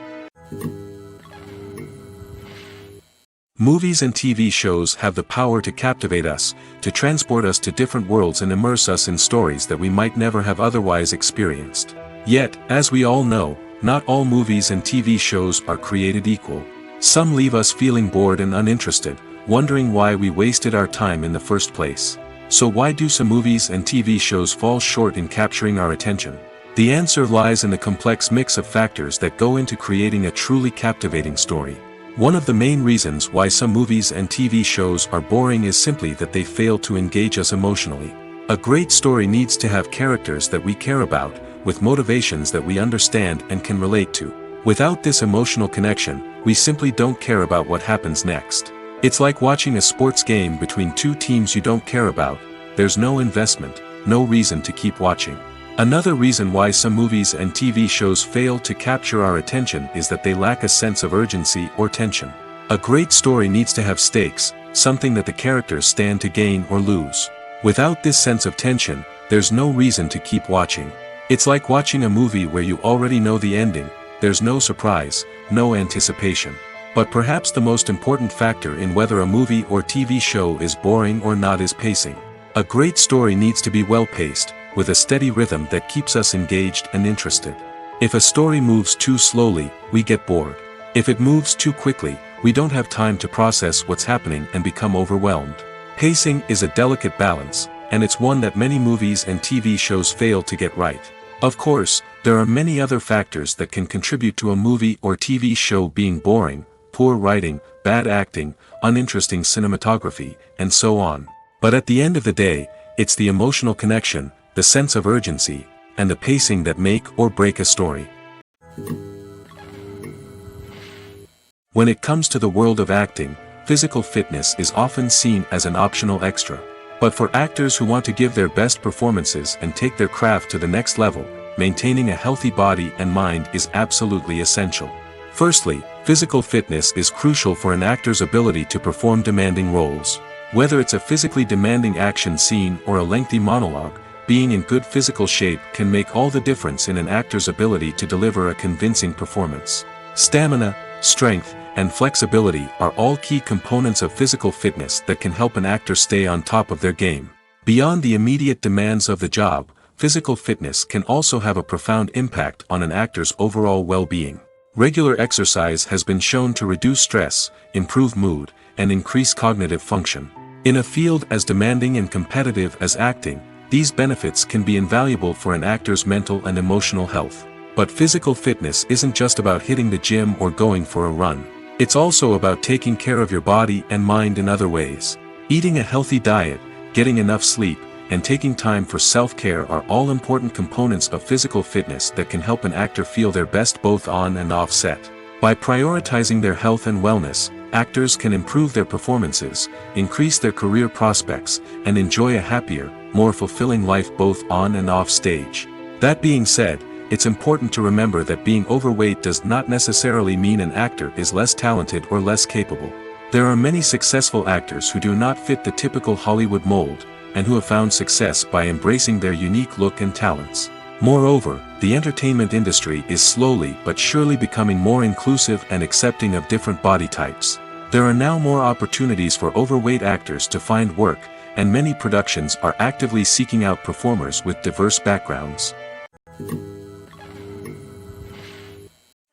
Movies and TV shows have the power to captivate us, to transport us to different worlds and immerse us in stories that we might never have otherwise experienced. Yet, as we all know, not all movies and TV shows are created equal. Some leave us feeling bored and uninterested, wondering why we wasted our time in the first place. So why do some movies and TV shows fall short in capturing our attention? The answer lies in the complex mix of factors that go into creating a truly captivating story. One of the main reasons why some movies and TV shows are boring is simply that they fail to engage us emotionally. A great story needs to have characters that we care about, with motivations that we understand and can relate to. Without this emotional connection, we simply don't care about what happens next. It's like watching a sports game between two teams you don't care about. There's no investment, no reason to keep watching. Another reason why some movies and TV shows fail to capture our attention is that they lack a sense of urgency or tension. A great story needs to have stakes, something that the characters stand to gain or lose. Without this sense of tension, there's no reason to keep watching. It's like watching a movie where you already know the ending. There's no surprise, no anticipation. But perhaps the most important factor in whether a movie or TV show is boring or not is pacing. A great story needs to be well-paced, with a steady rhythm that keeps us engaged and interested. If a story moves too slowly, we get bored. If it moves too quickly, we don't have time to process what's happening and become overwhelmed. Pacing is a delicate balance, and it's one that many movies and TV shows fail to get right. Of course, there are many other factors that can contribute to a movie or TV show being boring: poor writing, bad acting, uninteresting cinematography, and so on. But at the end of the day, it's the emotional connection, the sense of urgency, and the pacing that make or break a story. When it comes to the world of acting, physical fitness is often seen as an optional extra. But for actors who want to give their best performances and take their craft to the next level, maintaining a healthy body and mind is absolutely essential. Firstly, physical fitness is crucial for an actor's ability to perform demanding roles. Whether it's a physically demanding action scene or a lengthy monologue, being in good physical shape can make all the difference in an actor's ability to deliver a convincing performance. Stamina, strength, and flexibility are all key components of physical fitness that can help an actor stay on top of their game. Beyond the immediate demands of the job, physical fitness can also have a profound impact on an actor's overall well-being. Regular exercise has been shown to reduce stress, improve mood, and increase cognitive function. In a field as demanding and competitive as acting, these benefits can be invaluable for an actor's mental and emotional health. But physical fitness isn't just about hitting the gym or going for a run. It's also about taking care of your body and mind in other ways. Eating a healthy diet, getting enough sleep, and taking time for self-care are all important components of physical fitness that can help an actor feel their best both on and off set. By prioritizing their health and wellness, actors can improve their performances, increase their career prospects, and enjoy a happier, more fulfilling life both on and off stage. That being said, it's important to remember that being overweight does not necessarily mean an actor is less talented or less capable. There are many successful actors who do not fit the typical Hollywood mold, and who have found success by embracing their unique look and talents. Moreover, the entertainment industry is slowly but surely becoming more inclusive and accepting of different body types. There are now more opportunities for overweight actors to find work, and many productions are actively seeking out performers with diverse backgrounds.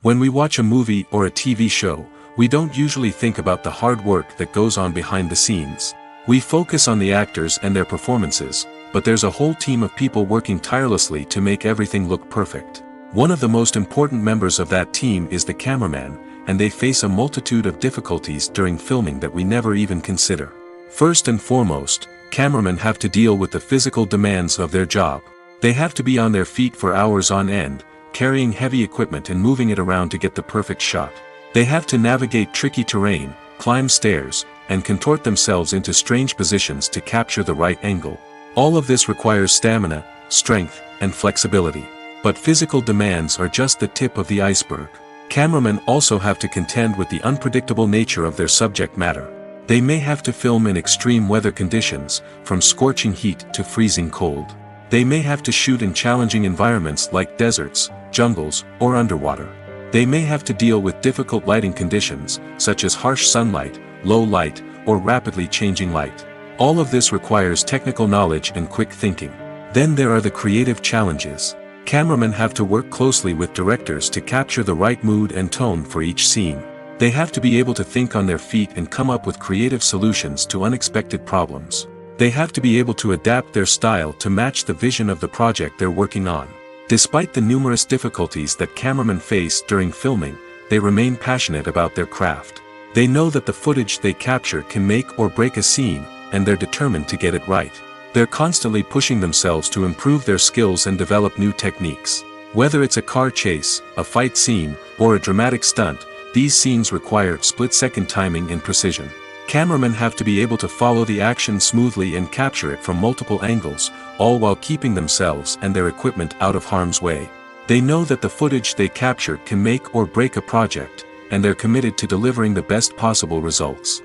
When we watch a movie or a TV show, we don't usually think about the hard work that goes on behind the scenes. We focus on the actors and their performances, but there's a whole team of people working tirelessly to make everything look perfect. One of the most important members of that team is the cameraman, and they face a multitude of difficulties during filming that we never even consider. First and foremost, cameramen have to deal with the physical demands of their job. They have to be on their feet for hours on end, carrying heavy equipment and moving it around to get the perfect shot. They have to navigate tricky terrain, climb stairs, and contort themselves into strange positions to capture the right angle. All of this requires stamina, strength, and flexibility. But physical demands are just the tip of the iceberg. Cameramen also have to contend with the unpredictable nature of their subject matter. They may have to film in extreme weather conditions, from scorching heat to freezing cold. They may have to shoot in challenging environments like deserts, jungles, or underwater. They may have to deal with difficult lighting conditions, such as harsh sunlight, low light, or rapidly changing light. All of this requires technical knowledge and quick thinking. Then there are the creative challenges. Cameramen have to work closely with directors to capture the right mood and tone for each scene. They have to be able to think on their feet and come up with creative solutions to unexpected problems. They have to be able to adapt their style to match the vision of the project they're working on. Despite the numerous difficulties that cameramen face during filming, they remain passionate about their craft. They know that the footage they capture can make or break a scene, and they're determined to get it right. They're constantly pushing themselves to improve their skills and develop new techniques. Whether it's a car chase, a fight scene, or a dramatic stunt, these scenes require split-second timing and precision. Cameramen have to be able to follow the action smoothly and capture it from multiple angles, all while keeping themselves and their equipment out of harm's way. They know that the footage they capture can make or break a project, and they're committed to delivering the best possible results.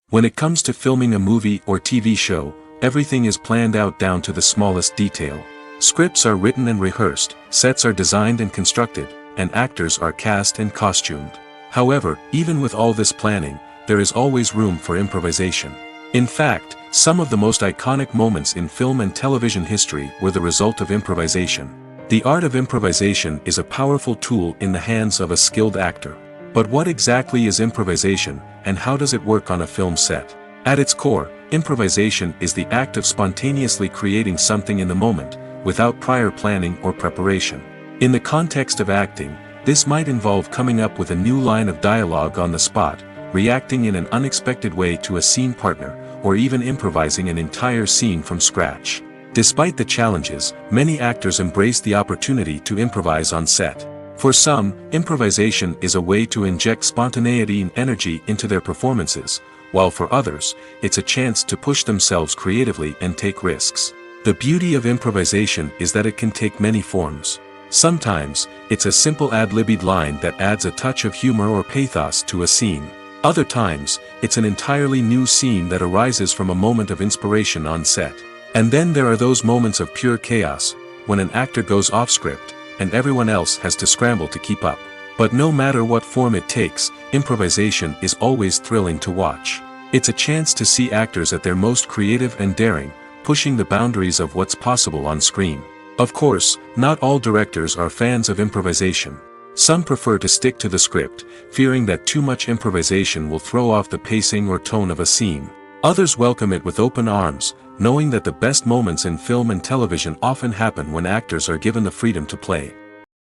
When it comes to filming a movie or TV show, everything is planned out down to the smallest detail. Scripts are written and rehearsed, sets are designed and constructed, and actors are cast and costumed. However, even with all this planning, there is always room for improvisation. In fact, some of the most iconic moments in film and television history were the result of improvisation. The art of improvisation is a powerful tool in the hands of a skilled actor. But what exactly is improvisation, and how does it work on a film set? At its core, improvisation is the act of spontaneously creating something in the moment, without prior planning or preparation. In the context of acting, this might involve coming up with a new line of dialogue on the spot, reacting in an unexpected way to a scene partner, or even improvising an entire scene from scratch. Despite the challenges, many actors embrace the opportunity to improvise on set. For some, improvisation is a way to inject spontaneity and energy into their performances, while for others, it's a chance to push themselves creatively and take risks. The beauty of improvisation is that it can take many forms. Sometimes, it's a simple ad-libbed line that adds a touch of humor or pathos to a scene. Other times, it's an entirely new scene that arises from a moment of inspiration on set. And then there are those moments of pure chaos, when an actor goes off script, and everyone else has to scramble to keep up. But no matter what form it takes, improvisation is always thrilling to watch. It's a chance to see actors at their most creative and daring, pushing the boundaries of what's possible on screen. Of course, not all directors are fans of improvisation. Some prefer to stick to the script, fearing that too much improvisation will throw off the pacing or tone of a scene. Others welcome it with open arms, knowing that the best moments in film and television often happen when actors are given the freedom to play.